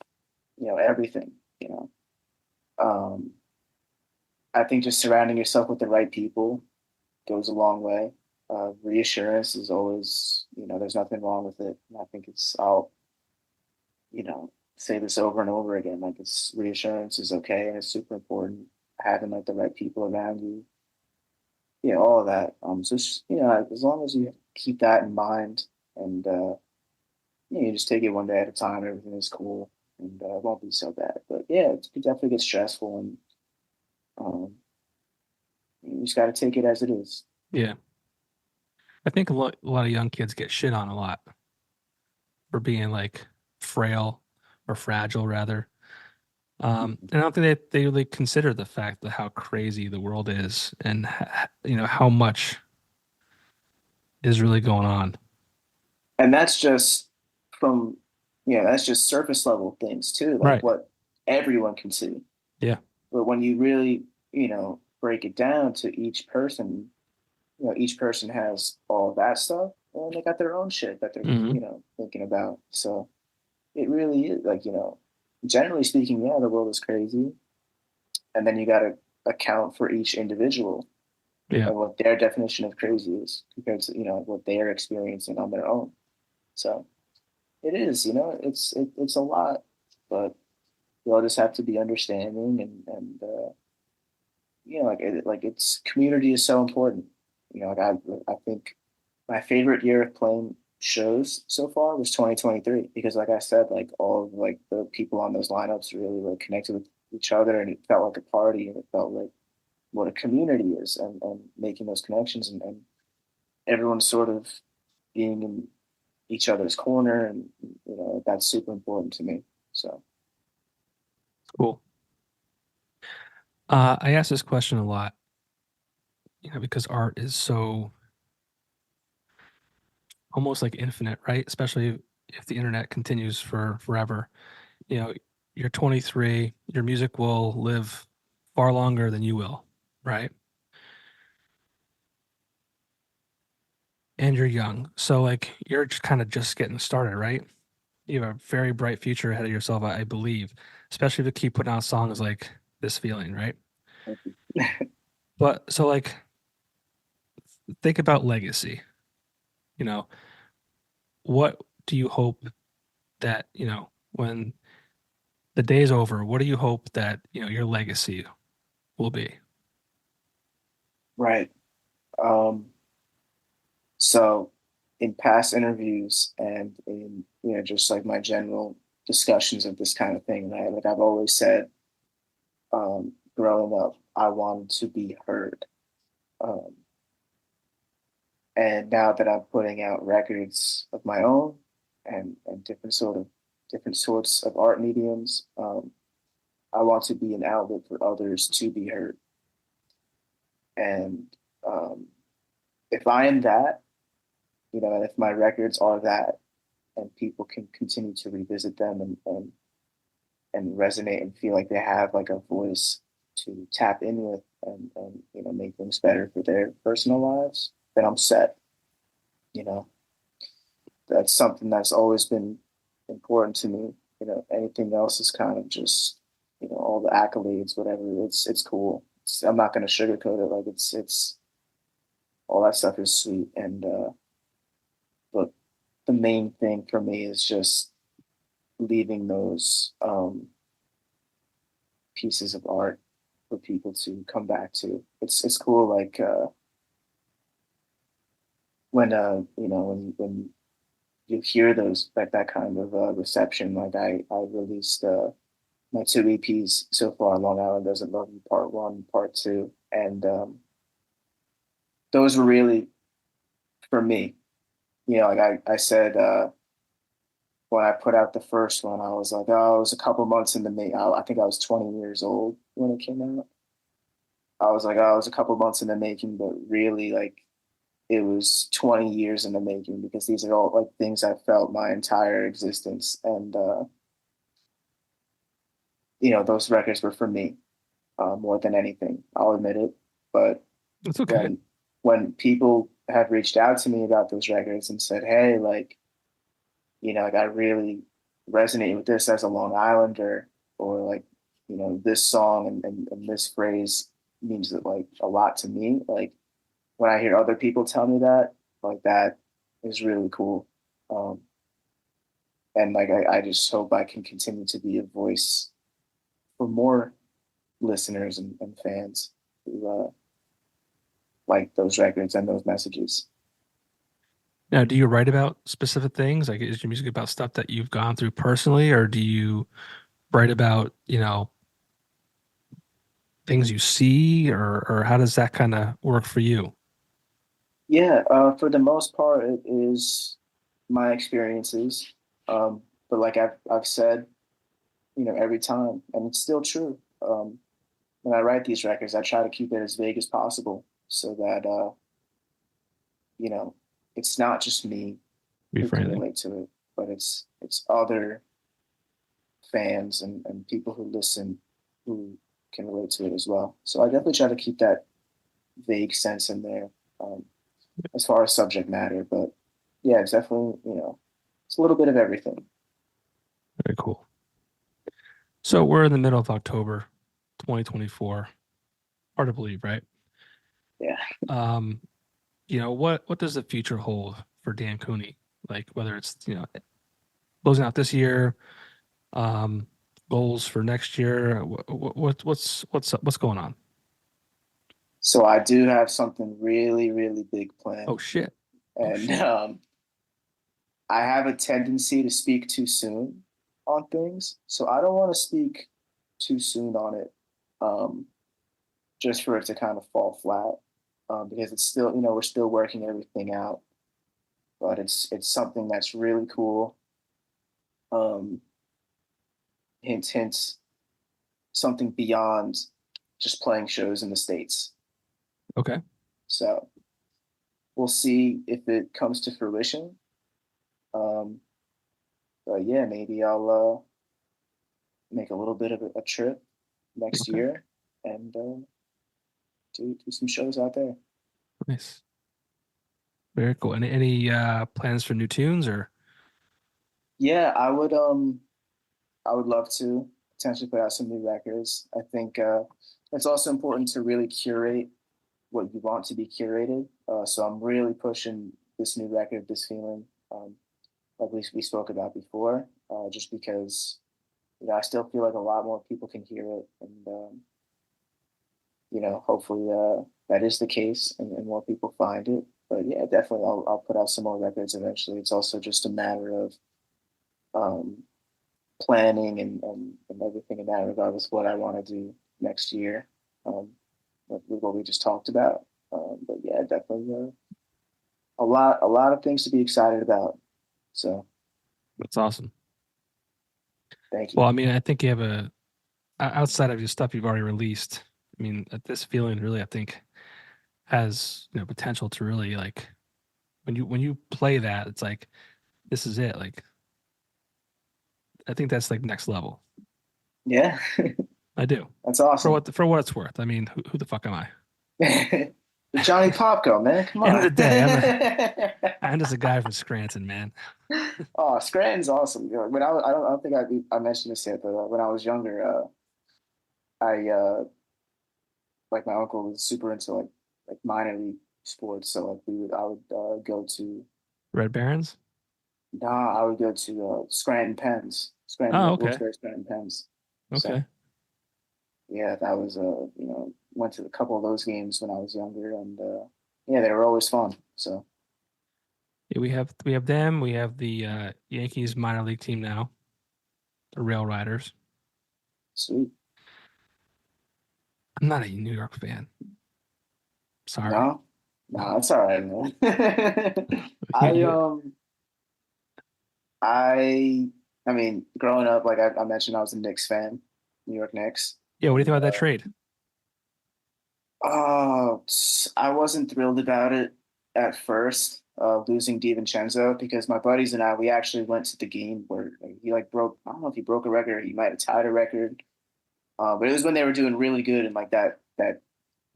everything. You know, um, I think just surrounding yourself with the right people goes a long way. Reassurance is always, there's nothing wrong with it. And I think I'll, say this over and over again. Like it's reassurance is okay and it's super important. Having like the right people around you, all of that. So just, as long as you keep that in mind and, you just take it one day at a time, everything is cool and it won't be so bad. But yeah, it could definitely get stressful and um, you just got to take it as it is. Yeah. I think a lot of young kids get shit on a lot for being like frail or fragile rather. And I don't think they really consider the fact that how crazy the world is and how much is really going on. And that's just from, that's just surface level things too, like Right. what everyone can see. Yeah. But when you really, break it down to each person, each person has all of that stuff and they got their own shit that they're, Hmm. thinking about. So it really is like, generally speaking, yeah, the world is crazy. And then you got to account for each individual Yeah. and what their definition of crazy is compared to, what they are experiencing on their own. So it is, it's a lot, but we all just have to be understanding and like it's community is so important. Like I think my favorite year of playing shows so far was 2023 because like I said, like all of like the people on those lineups really like connected with each other and it felt like a party and it felt like what a community is and making those connections and everyone sort of being in each other's corner and that's super important to me. So Cool. I ask this question a lot, because art is so almost like infinite, right? Especially if the internet continues for forever. You know, you're 23, your music will live far longer than you will, right? And you're young. So like you're just kind of just getting started, right? You have a very bright future ahead of yourself, I believe, especially to keep putting out songs like This Feeling, right? But so like think about legacy. You know, what do you hope that, when the day's over, what do you hope that, your legacy will be? Right. Um, so in past interviews and in, just like my general discussions of this kind of thing, right? Like I've always said, growing up, I wanted to be heard. Um, and now that I'm putting out records of my own and different sorts of art mediums, I want to be an outlet for others to be heard. And um, if I am that, and if my records are that, and people can continue to revisit them and resonate and feel like they have like a voice to tap in with and make things better for their personal lives, then I'm set. You know, that's something that's always been important to me. Anything else is kind of just, all the accolades, whatever. It's cool. I'm not going to sugarcoat it. Like it's all that stuff is sweet. And but the main thing for me is just leaving those pieces of art for people to come back to. It's cool. Like when you hear those that kind of reception. Like I released my two EPs so far. Long Island Doesn't Love You, Part One, Part Two, and those were really for me. Like I said when I put out the first one, I was like, oh, it was a couple months in the making. I think I was 20 years old when it came out. I was like, oh, it was a couple months in the making, but really, like, it was 20 years in the making because these are all like things I felt my entire existence. And, those records were for me more than anything. I'll admit it. But That's okay. when when people have reached out to me about those records and said, hey, like, like I really resonate with this as a Long Islander, or like, this song and this phrase means that like a lot to me. Like when I hear other people tell me that, like that is really cool. Um, and like I just hope I can continue to be a voice for more listeners and fans who like those records and those messages. Now, do you write about specific things? Like, is your music about stuff that you've gone through personally, or do you write about, things you see, or how does that kind of work for you? Yeah, for the most part, it is my experiences. But like I've said, every time, and it's still true. When I write these records, I try to keep it as vague as possible so that you know, it's not just me who can Reframing. relate to it, but it's other fans and people who listen who can relate to it as well. So I definitely try to keep that vague sense in there um, as far as subject matter. But yeah, it's definitely, it's a little bit of everything. Very cool. So we're in the middle of October 2024. Hard to believe, right? Yeah. Um, what does the future hold for Dan Cooney? Like whether it's, closing out this year, um, goals for next year. What's going on? So I do have something really, really big Oh planned. shit. Oh And shit. I have a tendency to speak too soon on things. So I don't want to speak too soon on it, um, just for it to kind of fall flat. Because it's still, we're still working everything out. But it's something that's really cool. Um, hint, hint, something beyond just playing shows in the States. Okay. So we'll see if it comes to fruition. Um, but yeah, maybe I'll make a little bit of a trip next Okay. year and do some shows out there. Nice. Very cool. Any plans for new tunes or Yeah, I would love to potentially put out some new records. I think it's also important to really curate what you want to be curated. So I'm really pushing this new record, This Feeling. like we spoke about before, just because I still feel like a lot more people can hear it, and hopefully that is the case, and more people find it. But yeah, definitely, I'll put out some more records eventually. It's also just a matter of um, planning and everything in that regard with what I want to do next year, with what we just talked about. But yeah, definitely a lot of things to be excited about. So That's awesome. thank you. Well, I mean, I think you have outside of your stuff you've already released. I mean, this feeling really, I think, has potential to really like when you play that, it's like this is it. Like I think that's like next level. Yeah, I do. that's For awesome. what it's worth. I mean, who the fuck am I? Johnny Popko, man, come End of on. the day, I'm just a guy from Scranton, man. Oh, Scranton's awesome. When I don't think I mentioned this yet, but when I was younger, I like my uncle was super into like minor league sports, so like I would go to Red Barons? I would go to Scranton Pens, Oh, okay. Wilkes-Barre Scranton Pens. So Okay. yeah, that was went to a couple of those games when I was younger, and yeah, they were always fun. So Yeah, we have them. We have the Yankees minor league team now, the Rail Riders. sweet. I'm not a New York fan. Sorry. No, no, No. that's all right, man. I You- um I I mean, growing up, like I mentioned, I was a Knicks fan, New York Knicks, yeah, what do you and think about that trade? I wasn't thrilled about it at first, losing DiVincenzo, because my buddies and I, we actually went to the game where like, he like broke. I don't know if he broke a record, or he might have tied a record, but it was when they were doing really good in like that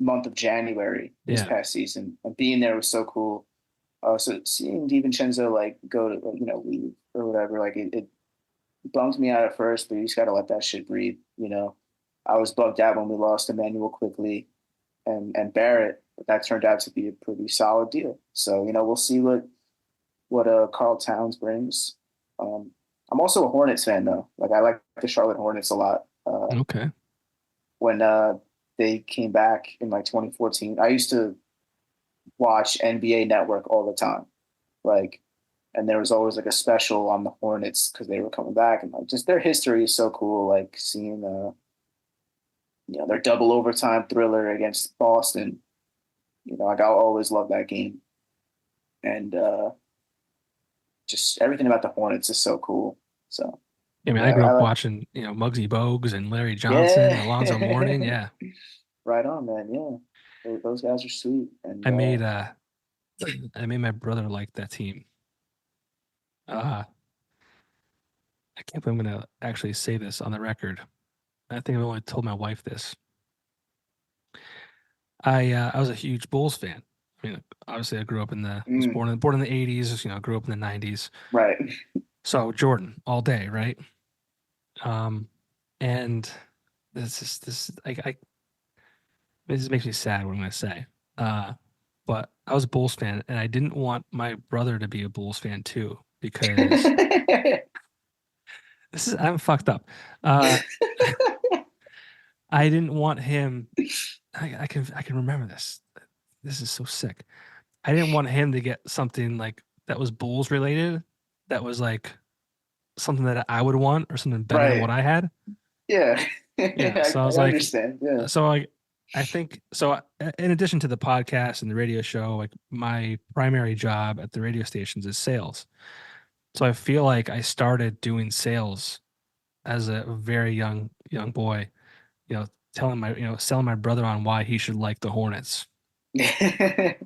month of January this Yeah. past season, and being there was so cool. So seeing DiVincenzo like go to leave or whatever, like it bummed me out at first, but you just got to let that shit breathe. I was bugged out when we lost Emmanuel quickly and Barrett, but that turned out to be a pretty solid deal. So we'll see what Carl Towns brings. Um, I'm also a Hornets fan though. Like I like the Charlotte Hornets a lot. Okay. When they came back in like 2014, I used to watch NBA Network all the time. Like, and there was always like a special on the Hornets because they were coming back, and like just their history is so cool. Like seeing their double overtime thriller against Boston. Like I'll always love that game, and just everything about the Hornets is so cool. So Yeah, I mean, yeah, I grew I up like. watching, Muggsy Bogues and Larry Johnson and Alonzo Mourning. Yeah, Yeah. right on, man. Yeah, those guys are sweet, and I made I made my brother like that team. Uh I can't believe I'm gonna actually say this on the record. I think I've only told my wife this. I was a huge Bulls fan. I mean, obviously I grew up was mm, born in the 80s, grew up in the 90s. right. So Jordan all day, right? Um and this makes me sad what I'm gonna say. Uh but I was a Bulls fan and I didn't want my brother to be a Bulls fan too because I'm fucked up. Uh I didn't want him I can remember this. This is so sick. I didn't want him to get something like that was Bulls related, that was like something that I would want or something better than what Right. I had. Yeah. Yeah. So I I was like, understand. Yeah. so I think so. In addition to the podcast and the radio show, like my primary job at the radio stations is sales. So I feel like I started doing sales as a very young boy, telling selling my brother on why he should like the Hornets and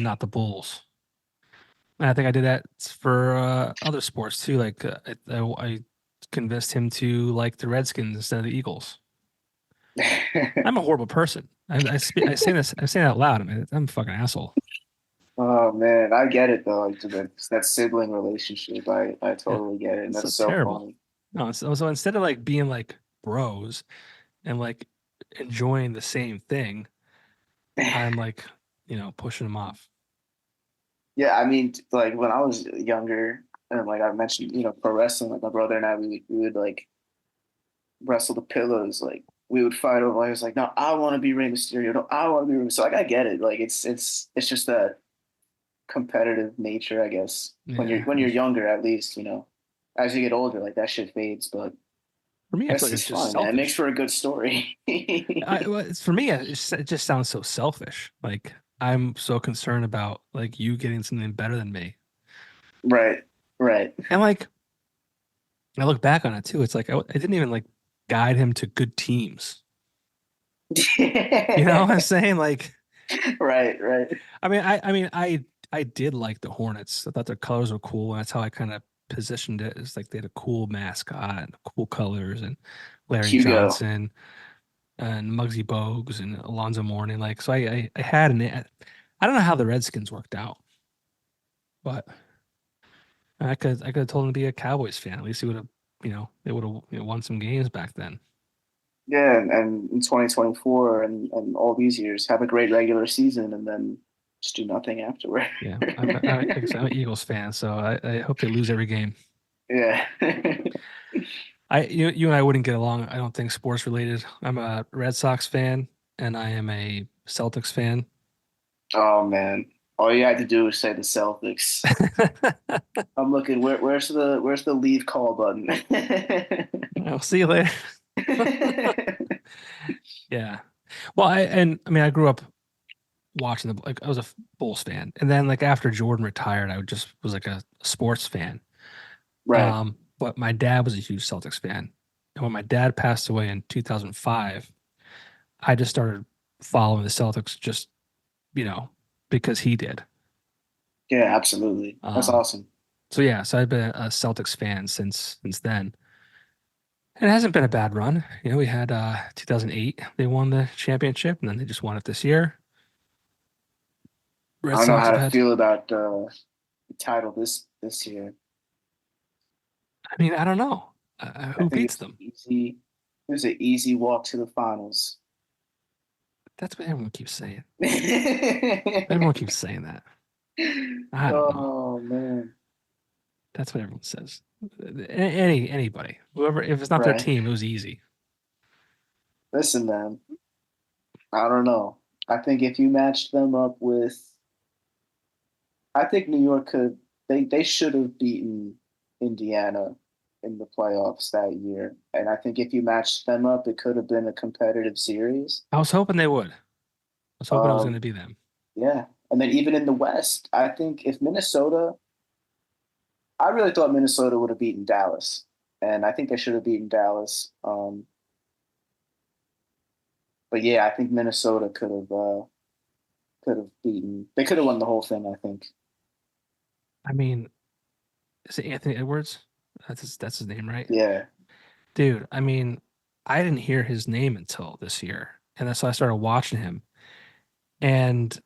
not the Bulls. And I think I did that for other sports too. Like I convinced him to like the Redskins instead of the Eagles. I'm a horrible person. I say this. I say that out loud. I'm a fucking asshole. Oh man, I get it though. Like that sibling relationship, I Yeah, totally get it, and it's so that's so terrible. funny. No, so instead of like being like bros and like enjoying the same thing, I'm like pushing them off. Yeah, I mean, like when I was younger, And like I mentioned, pro wrestling. Like my brother and I, we would like wrestle the pillows. Like we would fight over. Like, I was like, no, I want to be Rey Mysterio. No, I want to be Rey. So like I get it. Like it's just that competitive nature, I guess. Yeah. When you're younger, at least, as you get older, like that shit fades. But For me, I feel like wrestling's it's just fun, man. It makes selfish. for a good story. For me, it just sounds so selfish. Like I'm so concerned about like you getting something better than me. Right, right. And like I look back on it too. It's like I didn't even like guide him to good teams. You know what I'm saying? Like, Right, right. I did like the Hornets. I thought their colors were cool, and that's how I kind of positioned it. It's like they had a cool mascot and cool colors, and Larry Hugo. Johnson and Muggsy Bogues and Alonzo Mourning. Like, so I had I don't know how the Redskins worked out, but I could have told him to be a Cowboys fan. At least he would have, they would have won some games back then. Yeah, and in 2024 and all these years, have a great regular season and then just do nothing afterward. Yeah, like I said, I'm an Eagles fan, so I hope they lose every game. Yeah. You and I wouldn't get along, I don't think, sports related. I'm a Red Sox fan and I am a Celtics fan. Oh man. All you had to do was say the Celtics. I'm looking where's the leave call button? I'll see you later. Yeah. Well, I grew up watching like I was a Bulls fan, and then like after Jordan retired, I just was like a sports fan. Right. But my dad was a huge Celtics fan, and when my dad passed away in 2005, I just started following the Celtics just because he did. Yeah, absolutely. That's Um, awesome. so yeah, so I've been a Celtics fan since then. And it hasn't been a bad run. We had 2008, they won the championship, and then they just won it this year. I Red don't know Sox how have to had, feel about the title this year. I don't know. I Who think beats it's them? easy. It was an easy walk to the finals. That's what everyone keeps saying. Everyone keeps saying that. I don't know. Oh man. That's what everyone says. Anybody, whoever, if it's not their Right. team, it was easy. Listen, man. I don't know. I think if you matched them up with, I think New York could. They should have beaten Indiana in the playoffs that year, and I think if you matched them up, it could have been a competitive series. I was hoping they would. I was hoping it was going to Um, be them. yeah, and then even in the West, I think if Minnesota, I really thought Minnesota would have beaten Dallas, and I think they should have beaten Dallas. But yeah, I think Minnesota could have beaten. They could have won the whole thing. I think. I mean, is it Anthony Edwards? That's his name, right? Yeah. Dude, I didn't hear his name until this year. And that's why I started watching him. And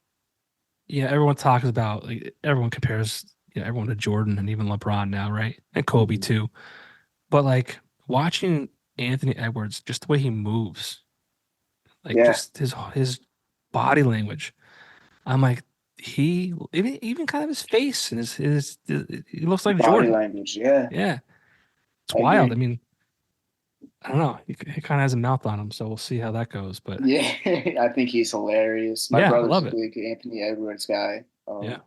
everyone talks about like everyone compares, everyone to Jordan and even LeBron now, right? And Kobe Mhm. too. But like watching Anthony Edwards, just the way he moves, like Yeah. just his body language. I'm like, he even kind of his face and his he looks like Body Jordan. language. Yeah. Yeah. It's I wild. agree. I don't know. He kind of has a mouth on him, so we'll see how that goes. But Yeah, I think he's hilarious. My yeah, I brother's love a it. big Anthony Edwards guy. Yeah.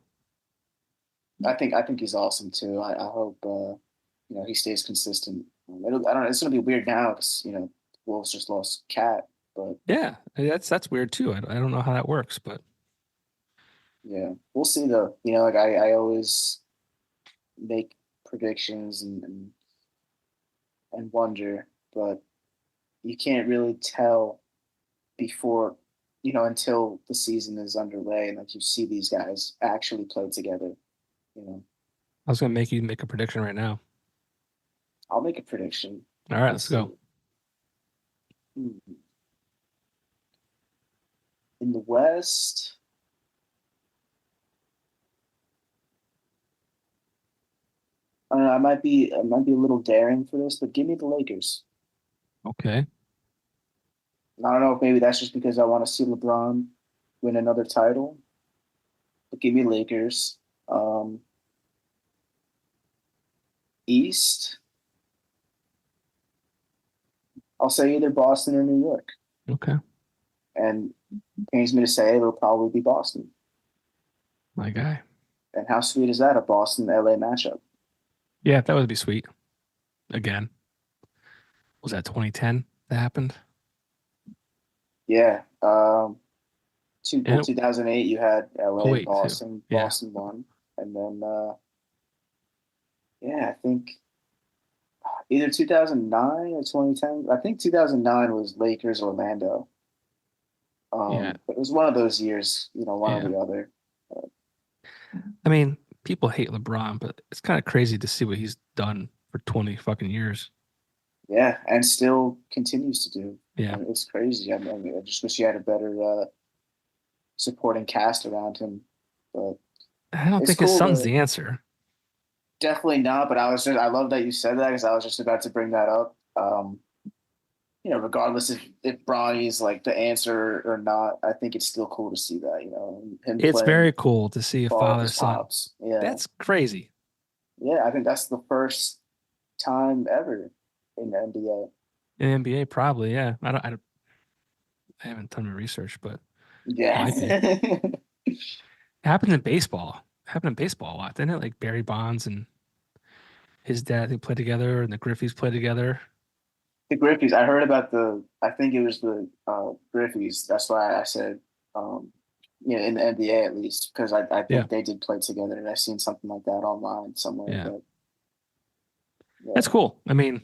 I think he's awesome too. I hope he stays consistent. I don't know. It's gonna be weird now because Wolves just lost Cat, but Yeah. That's weird too. I don't know how that works, but yeah, we'll see though. Like I always make predictions and wonder, but you can't really tell before until the season is underway and like you see these guys actually play together. You know, I was gonna make you make a prediction right now. I'll make a prediction. All right, Let's let's go. see. Hmm. In the West, I don't know, I might be a little daring for this, but give me the Lakers. Okay. I don't know if maybe that's just because I want to see LeBron win another title, but give me Lakers. Um, East, I'll say either Boston or New York. Okay, And pains me to say it'll probably be Boston. my guy. And how sweet is that, a Boston LA matchup? Yeah, that would be sweet. Again, was that 2010 that happened? Yeah. And 2008, you had oh LA, wait, too. Boston. Yeah, Boston won. And then, yeah, I think either 2009 or 2010. I think 2009 was Lakers, Orlando. yeah, But it was one of those years, one or yeah. the other. Uh, I mean, people hate LeBron, but it's kind of crazy to see what he's done for 20 fucking years. yeah, and still continues to do. Yeah. And it's crazy. I mean, I just wish he had a better supporting cast around him. But I don't it's think his cool son's to the answer. definitely not. But I love that you said that because I was just about to bring that up. Regardless if Bronny's like the answer or not, I think it's still cool to see that. Him It's playing very cool to see a ball with father his son. pops. Yeah, That's crazy. yeah. I think that's the first time ever in the NBA. In the NBA, probably, yeah. I haven't done my research, but it Yeah. might be. It happened in baseball. It happened in baseball a lot, didn't it? Like Barry Bonds and his dad, they played together, and the Griffeys played together. The Griffies. I heard about I think it was the Griffies. That's why I said, um, in the NBA at least, because I Yeah, think they did play together, and I've seen something like that online somewhere. yeah. But That's yeah, cool. I mean,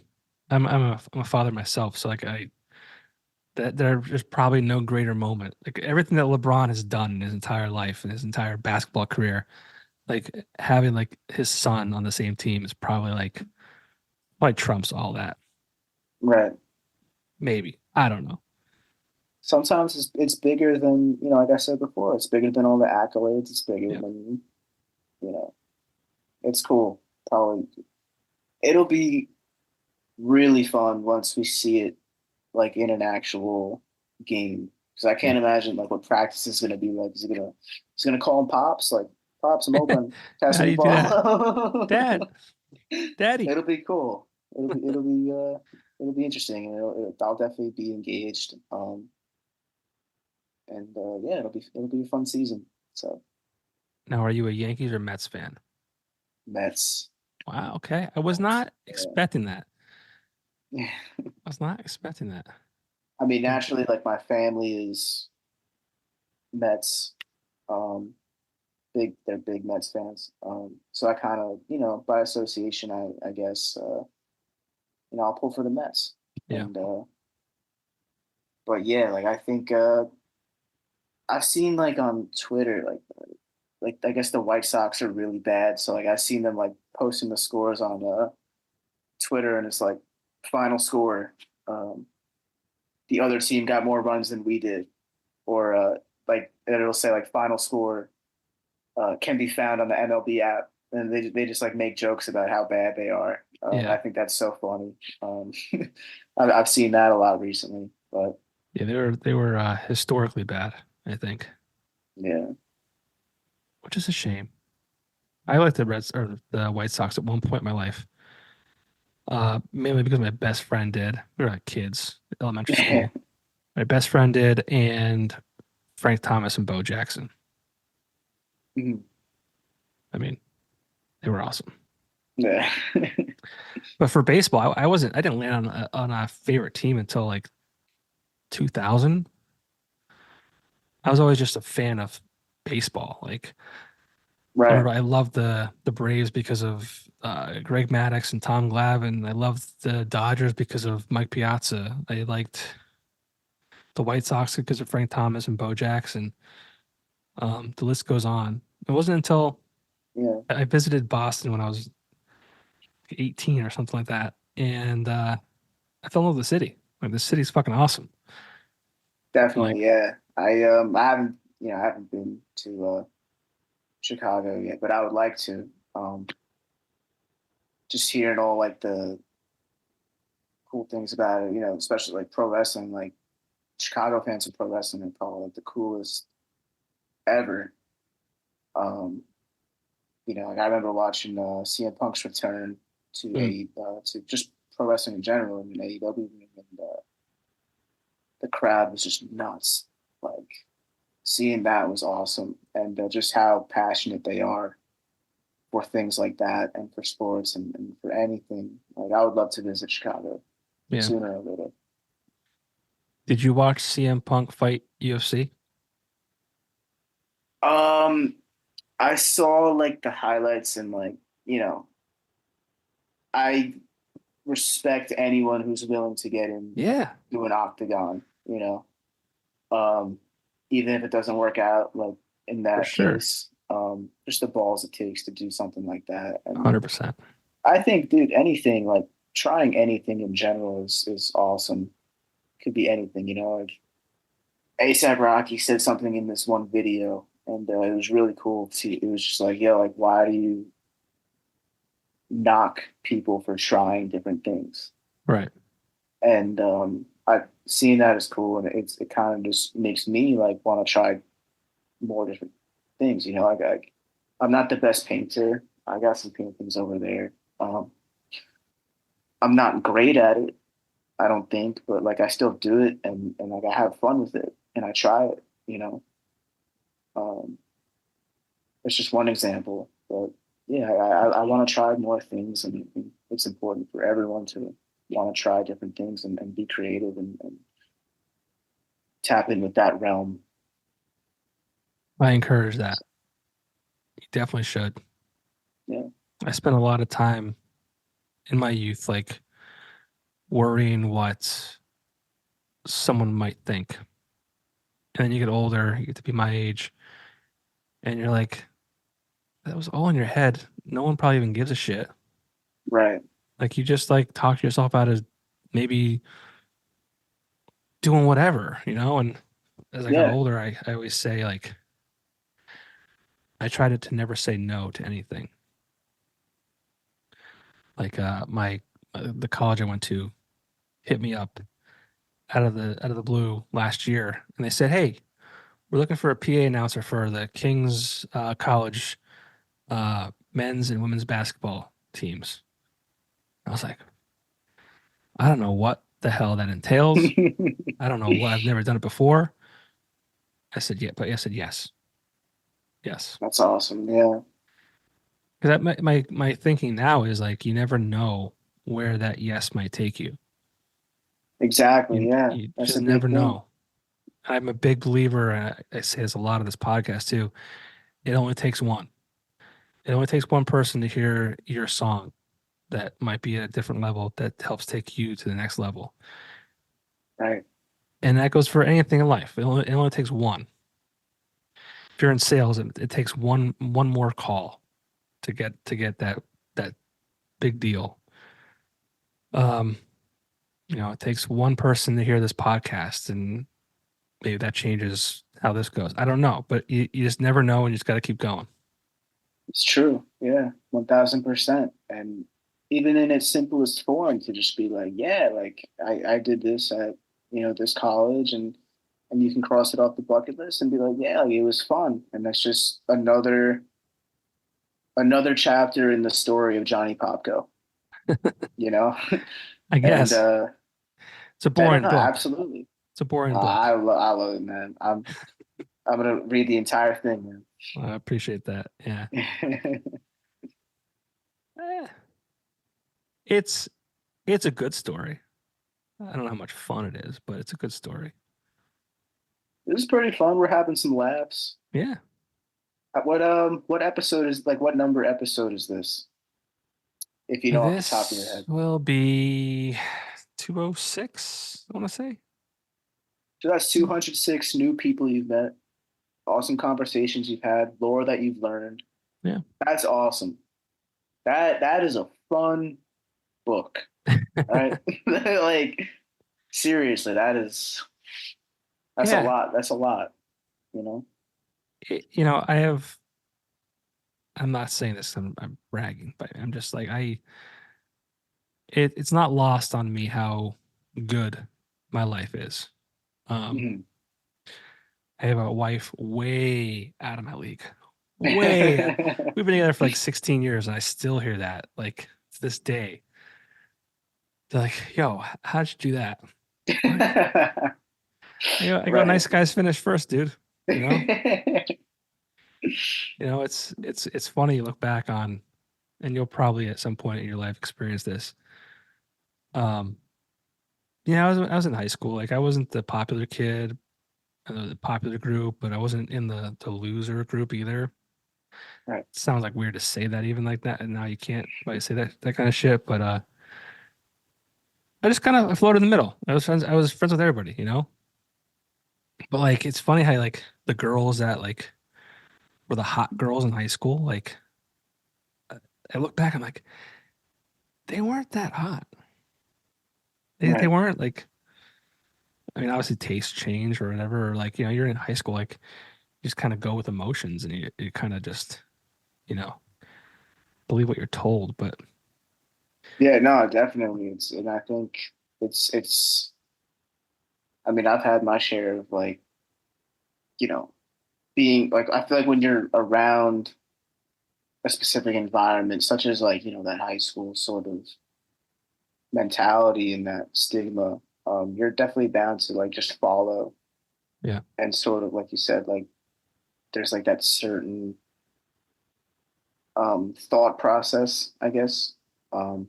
I'm a father myself, so like there's probably no greater moment. Like everything that LeBron has done in his entire life and his entire basketball career, like having like his son on the same team is probably trumps all that. right. Maybe. I don't know. Sometimes it's bigger than like I said before. It's bigger than all the accolades. It's bigger Yeah. than you know. It's cool. Probably it'll be really fun once we see it like in an actual game. Because I Yeah. can't imagine like what practice is going to be like. Is he gonna call him pops like pops? I'm open. How Passing do the you do that? ball. Dad, Daddy. It'll be cool. It'll be interesting, and I'll definitely be engaged. And yeah, it'll be a fun season. So Now, are you a Yankees or Mets fan? Mets, Wow, okay. I was Mets. not expecting that. Yeah. I was not expecting that. I mean, Like, naturally, like my family is Mets. Um, they're big Mets fans. So I kind of, by association, I guess, I'll pull for the Mets. yeah, And but yeah, like I think I've seen like on Twitter, like I guess the White Sox are really bad. So like I've seen them like posting the scores on Twitter, and it's like final score. Um, the other team got more runs than we did, or like it'll say like final score can be found on the MLB app, and they just like make jokes about how bad they are. yeah, I think that's so funny. Um, I've seen that a lot recently, but yeah. They were historically bad, I think, yeah, which is a shame. I liked the Reds or the White Sox at one point in my life. Mainly because my best friend did. We were like kids, elementary school. My best friend did, and Frank Thomas and Bo Jackson. Mhm. I mean, they were awesome. Yeah, But for baseball, I didn't land on a favorite team until like 2000. I was always just a fan of baseball. Like I right. remember I loved the Braves because of Greg Maddux and Tom Glavine. I loved the Dodgers because of Mike Piazza. I liked the White Sox because of Frank Thomas and Bo Jackson. The list goes on. It wasn't until Yeah, I visited Boston when I was 18 or something like that, and I fell in love with the city. Like the city's fucking awesome. definitely. Like Yeah, I haven't been to Chicago yet, but I would like to. Just hearing all like the cool things about it, especially like pro wrestling, like Chicago fans of pro wrestling are probably like the coolest ever. Um, like I remember watching CM Punk's return. Mm. to just pro wrestling in general. I mean, AEW, and the crowd was just nuts. Like seeing that was awesome, and just how passionate they are for things like that, and for sports, and for anything. Like I would love to visit Chicago Yeah. sooner or later. Did you watch CM Punk fight UFC? Um, I saw like the highlights, and like I respect anyone who's willing to get into Yeah, an octagon. Um, even if it doesn't work out, like in for that sure. case, just the balls it takes to do something like that. And 100%. I think, dude, anything like trying anything in general is awesome. Could be anything, like ASAP Rocky said something in this one video, and it was really cool to see. It was just like, yo, like, why do you knock people for trying different things? Right. And I seeing that is cool, and it kind of just makes me like want to try more different things. I'm not the best painter. I got some paintings over there. I'm not great at it, I don't think, but like I still do it, and like I have fun with it, and I try it. Um, it's just one example, but yeah, I want to try more things, and it's important for everyone to want to try different things, and be creative, and tap in with that realm. I encourage that. You definitely should. Yeah, I spent a lot of time in my youth, like worrying what someone might think. And then you get older, you get to be my age, and you're like, that was all in your head. No one probably even gives a shit. right. Like you just like talk yourself out of maybe doing whatever, And as I got Yeah, older, I always say like I tried to never say no to anything. Like my the college I went to hit me up out of the blue last year, and they said, "Hey, we're looking for a PA announcer for the King's College men's and women's basketball teams." I was like, I don't know what the hell that entails. I don't know what I've never done it before. I said, yeah, but I said yes, yes. that's awesome. Yeah, Because my thinking now is like you never know where that yes might take you. exactly. Yeah, You that's just a never big thing. know. I'm a big believer, and I say this a lot of this podcast too. It only takes one. It only takes one person to hear your song that might be at a different level that helps take you to the next level. Right. And that goes for anything in life. It only takes one. If you're in sales, it takes one more call to get that big deal. Um, it takes one person to hear this podcast, and maybe that changes how this goes. I don't know, but you just never know, and you just got to keep going. It's true. Yeah, 1000%. And even in its simplest form, to just be like, yeah, like I did this at this college, and you can cross it off the bucket list and be like, yeah, like, it was fun, and that's just another chapter in the story of Johnny Popko. You know, I and guess it's a I don't boring know, book. absolutely. It's a boring book. I love it, man. I'm gonna read the entire thing, I appreciate that. Yeah. man. Eh, it's it's a good story. I don't know how much fun it is, but it's a good story. This is pretty fun. We're having some laughs. Yeah. What episode is like what number episode is this? If you know off the top of your This head. will be 206, I want to say. So that's 206 new people you've met, awesome conversations you've had, lore that you've learned. Yeah. That's awesome. That is a fun book. Right? Like seriously, that's a Yeah. lot. That's a lot, you know? I'm not saying this, I'm bragging, but I'm just like, it's not lost on me how good my life is. Um, Mhm. I have a wife way out of my league. Way out. We've been together for like 16 years, and I still hear that like to this day. They're like, "Yo, how'd you do that?" I'm like, I go, Right. nice guys finish first, dude. You know, it's funny you look back on, and you'll probably at some point in your life experience this. Um, I was in high school. Like I wasn't the popular kid, the popular group, but I wasn't in the loser group either. Right. Sounds like weird to say that even like that, and now you can't like say that kind of shit. But I just kind of floated in the middle. I was friends with everybody, you know. But like it's funny how like the girls that like were the hot girls in high school, like I look back, I'm like, they weren't that hot. They Right. weren't like, I mean, obviously taste change or whatever, or like, you're in high school, like you just kind of go with emotions and you kind of just, you know, believe what you're told. But Yeah, no, definitely. And I think it's, I mean, I've had my share of like, you know, being like, I feel like when you're around a specific environment, such as like, that high school sort of mentality and that stigma, you're definitely bound to like just follow yeah, and sort of, like you said, like there's like that certain thought process, I guess. Um,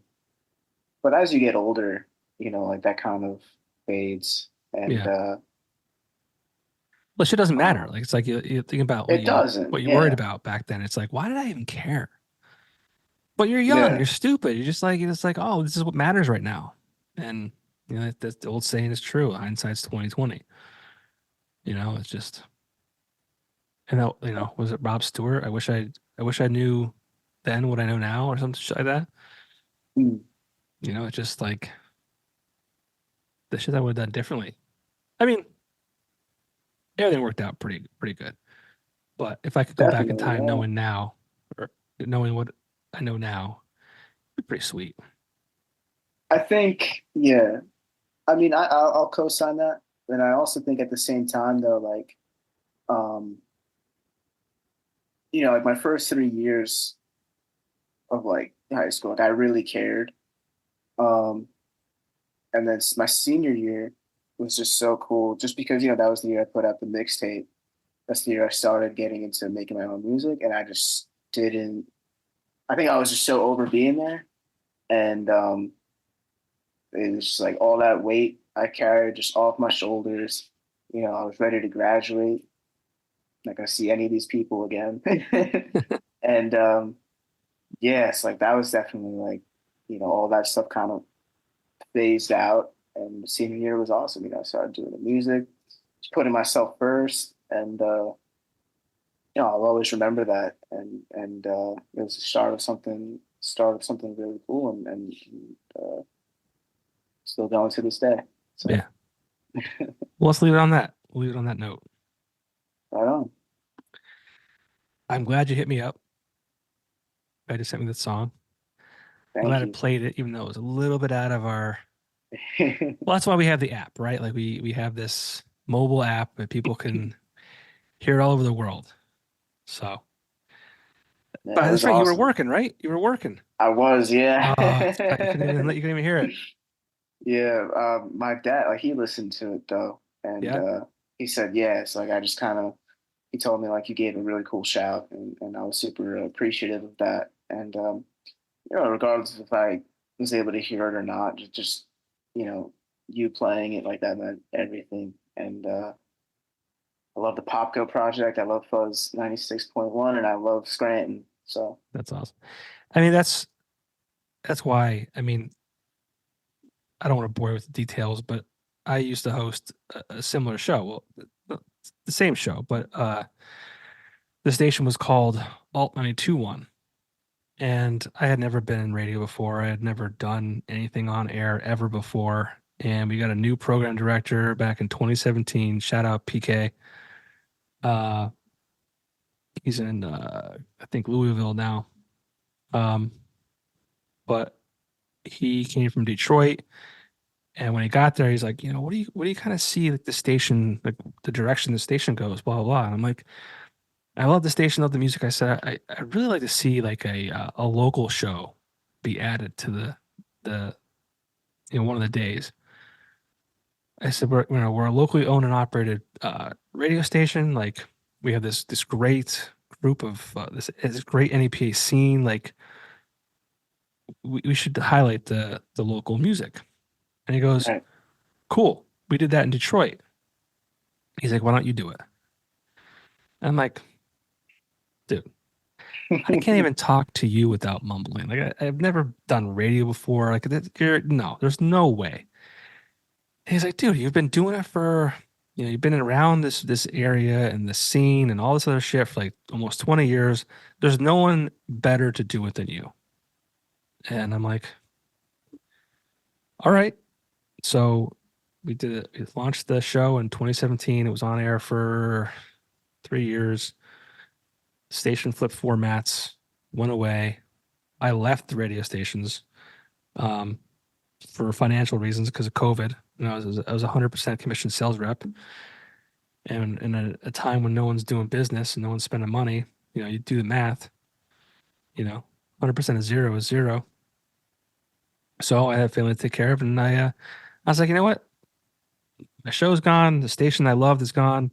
but as you get older, like that kind of fades. And yeah. Well, shit doesn't matter. um, Like it's like you think about what it you doesn't. what you worried Yeah. about back then. It's like, why did I even care? But you're young, Yeah. you're stupid. You're just like, oh, this is what matters right now. And that's the old saying is true. Hindsight's 2020. It's just and that, was it Rob Stewart? I wish I knew then what I know now or something like that. Mm. It's just like the shit I would have done differently. I mean, everything worked out pretty good. But if I could go back in Definitely. time Yeah. knowing now or knowing what I know now, it'd be pretty sweet. I think, yeah. I mean, I'll co-sign that. And I also think at the same time, though, like, um, like my first 3 years of like high school, like I really cared. Um, and then my senior year was just so cool, just because that was the year I put out the mixtape. That's the year I started getting into making my own music, and I just didn't. I think I was just so over being there, and it was just like all that weight I carried just off my shoulders. I was ready to graduate. Not gonna see any of these people again. And yes, like that was definitely like, all that stuff kind of phased out. And the senior year was awesome. I started doing the music, just putting myself first, and I'll always remember that. And it was the start of something really cool, and still going to this day. So Yeah. Well, let's leave it on that. We'll leave it on that note. right on. I'm glad you hit me up. I just sent me that song. I'm glad Thank I you. played it, even though it was a little bit out of our. Well, that's why we have the app, right? Like we have this mobile app that people can hear it all over the world. So, but Yeah, it was that's right. You were awesome. working, right? You were working. I was, yeah. Oh, that's right. You couldn't even hear it. Yeah, my dad, like he listened to it though, and Yeah. he said, yeah, it's like I just kind of, he told me like you gave a really cool shout, and I was super appreciative of that. And regardless if I was able to hear it or not, just you know, you playing it like that meant everything. And I love the Popko Project. I love Fuzz 96.1, and I love Scranton. So That's awesome. I mean, that's why. I mean, I don't want to bore you with the details, but I used to host a similar show. Well, the same show, but the station was called Alt 92.1. And I had never been in radio before. I had never done anything on air ever before. And we got a new program director back in 2017. Shout out PK. Uh, he's in I think Louisville now. Um, but he came from Detroit. And when he got there, he's like, what do you kind of see like the station, like the direction the station goes, blah blah blah. And I'm like, I love the station, love the music. I said, I'd really like to see like a local show be added to the one of the days. I said we're a locally owned and operated radio station. Like we have this great group of this great NEPA scene. Like we should highlight the local music. And he goes, Right. cool. We did that in Detroit. He's like, why don't you do it? And I'm like, dude, I can't even talk to you without mumbling. Like I've never done radio before. Like no, there's no way. And he's like, dude, you've been doing it for, you've been around this area and the scene and all this other shit for like almost 20 years. There's no one better to do it than you. And I'm like, all right. So we did it. We launched the show in 2017. It was on air for 3 years. Station flipped formats, went away. I left the radio stations um, for financial reasons because of COVID. I was 100% commission sales rep, and in a time when no one's doing business and no one's spending money, you do the math. 100% of zero is zero. So I had a family to take care of, and I was like, you know what? My show's gone. The station I loved is gone.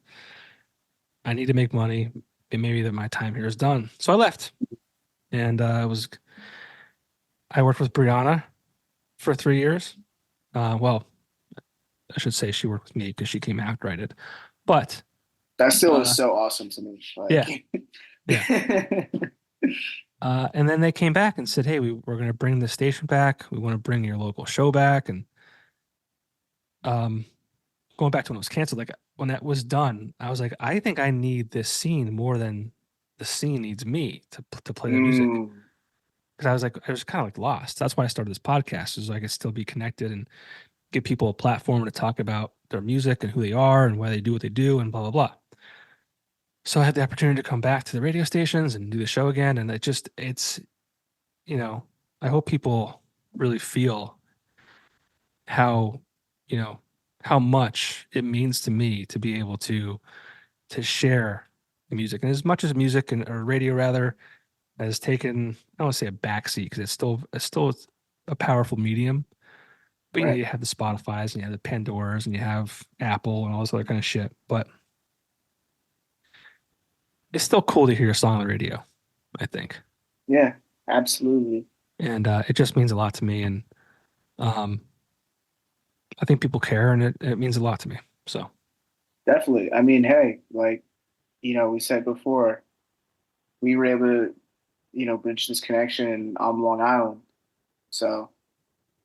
I need to make money, and maybe that my time here is done. So I left, and I worked with Brianna for 3 years. Well, I should say she worked with me because she came after I did. But That still is uh, so awesome to me. yeah, Like, yeah. And then they came back and said, "Hey, we're going to bring the station back. We want to bring your local show back." And um, going back to when it was canceled, like when that was done, I was like, I think I need this scene more than the scene needs me to play the music. mm, Because I was kind of like lost. That's why I started this podcast, is so I could still be connected and give people a platform to talk about their music and who they are and why they do what they do and blah blah blah. So I had the opportunity to come back to the radio stations and do the show again, and it's you know I hope people really feel how you know how much it means to me to be able to share the music, and as much as music and or radio rather has taken, I don't want to say a backseat because it's still a powerful medium. But right. you have the Spotify's and you have the Pandoras and you have Apple and all this other kind of shit. But it's still cool to hear a song on the radio, I think. Yeah, absolutely. And it just means a lot to me. And um, I think people care and it means a lot to me. So, Definitely. I mean, hey, like, we said before, we were able to, bridge this connection and I'm Long Island. So,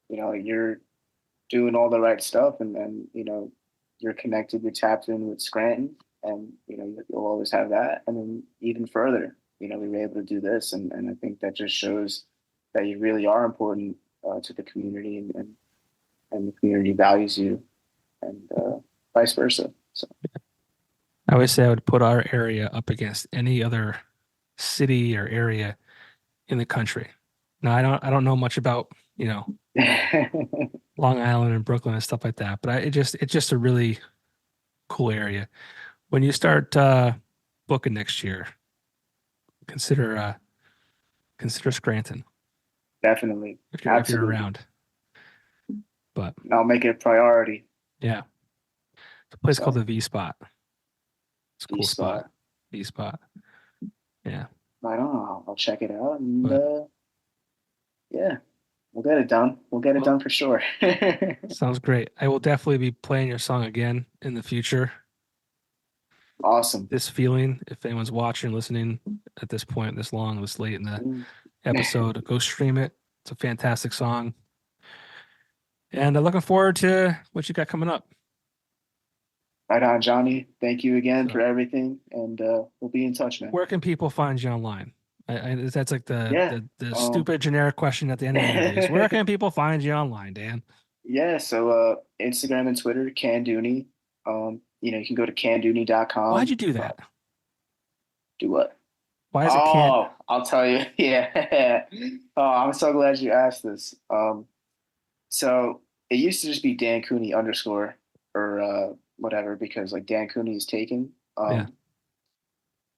you're doing all the right stuff and you're connected, you're tapped in with Scranton and, you'll always have that. And then even further, we were able to do this. And I think that just shows that you really are important to the community and the community values you and vice versa. So, I always say I would put our area up against any other city or area in the country. Now, I don't know much about, Long Island and Brooklyn and stuff like that, but it's just a really cool area. When you start booking next year, consider consider Scranton definitely. if you're Absolutely. around. But I'll make it a priority. yeah, it's a place called So, the V Spot. It's a cool spot. spot. V Spot. Yeah. I don't know. I'll check it out and But yeah, we'll get it done. We'll get it well, done for sure. sounds great. I will definitely be playing your song again in the future. Awesome. This feeling, if anyone's watching, listening at this point, this long, this late in the Mm. episode, go stream it. It's a fantastic song. And I'm looking forward to what you got coming up. Right on, Johnny. Thank you again for So, everything, and we'll be in touch, man. where can people find you online? That's like the, Yeah. the Um, stupid generic question at the end of interviews. Where can people find you online, Dan? yeah. So Instagram and Twitter, Candooney. You can go to Why'd candooney.com. you do that? Do what? Why is it can't? Oh, I'll tell you. Yeah. Oh, I'm so glad you asked this. So it used to just be Dan Cooney underscore or whatever because like Dan Cooney is taken. Yeah.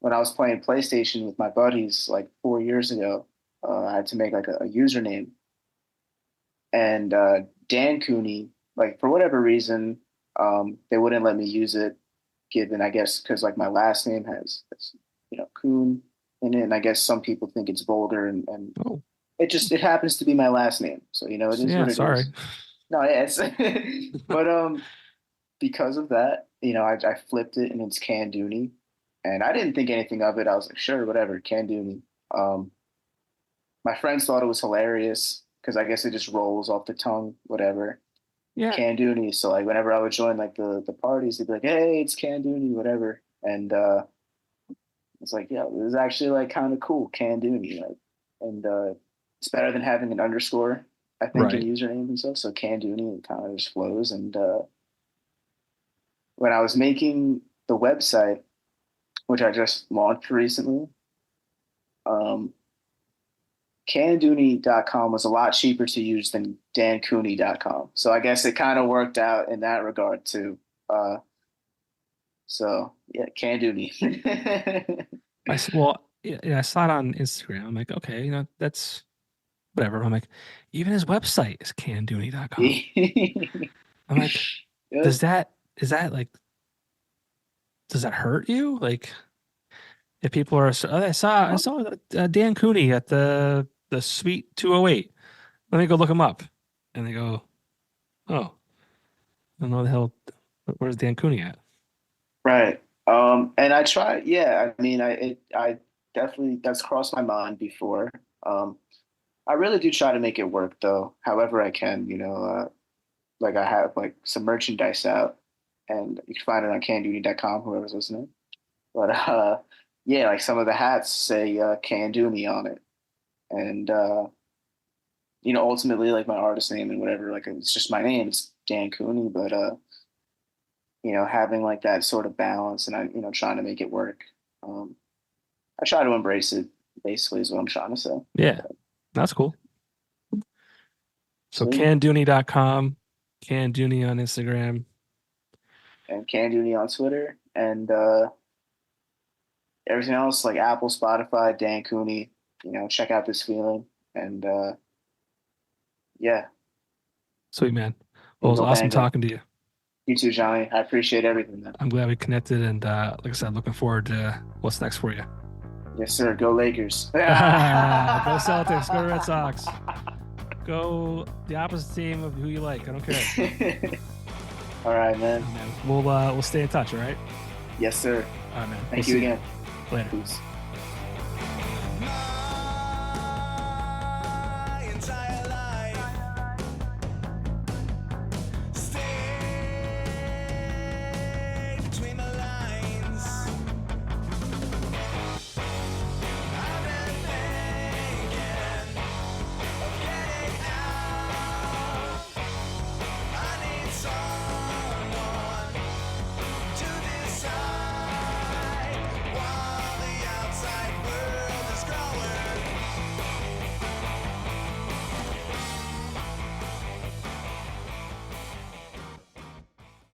When I was playing PlayStation with my buddies like 4 years ago, I had to make like a username, and Dan Cooney, like for whatever reason, they wouldn't let me use it, given I guess because like my last name has Coon in it, and I guess some people think it's vulgar, and Oh, it happens to be my last name, so it is yeah. what it Sorry. is. No, yes, but because of that, I flipped it and it's Candooney, and I didn't think anything of it. I was like, sure, whatever, Candooney. Um, my friends thought it was hilarious because I guess it just rolls off the tongue, whatever. Yeah. Candooney. So like whenever I would join like the parties, they'd be like, "Hey, it's Candooney, whatever." And it's like, yeah, this is actually like kind of cool, Candooney. Like, and it's better than having an underscore, I think, in Right. username and stuff. So Candooney, it kind of just flows. And when I was making the website, which I just launched recently, um, Candooney.com was a lot cheaper to use than dancooney.com. So I guess it kind of worked out in that regard too. So yeah, Candooney. Well, yeah, I saw it on Instagram. I'm like, okay, that's whatever. I'm like, even his website is candooney.com. I'm like, Yep. does that is that like does that hurt you? Like if people are I saw Dan Cooney at the Suite 208. Let me go look him up. And they go, oh, I don't know the hell. Where's Dan Cooney at? Right. And I try, yeah, I mean, I definitely, that's crossed my mind before. Um, I really do try to make it work though, however I can, like I have like some merchandise out and you can find it on candooney.com, whoever's listening. But yeah, like some of the hats say Can Do Me on it. And ultimately like my artist name and whatever, like it's just my name, it's Dan Cooney, but having like that sort of balance and I, trying to make it work. Um, I try to embrace it basically is what I'm trying to say. Yeah, that's cool. So Sweet. candooney.com, Candooney on Instagram. And Can Do Me on Twitter and everything else like Apple, Spotify, Dan Cooney, check out this feeling. And yeah, Sweet man. Well, it was bingo awesome bango. talking to you. You too, Johnny. I appreciate everything, man. I'm glad we connected, and like I said, looking forward to what's next for you. Yes, sir. Go Lakers. Go Celtics. Go Red Sox. Go the opposite team of who you like. I don't care. All right, man. Man, we'll stay in touch. All right. Yes, sir. All right, man. Thank you again. Later. Peace.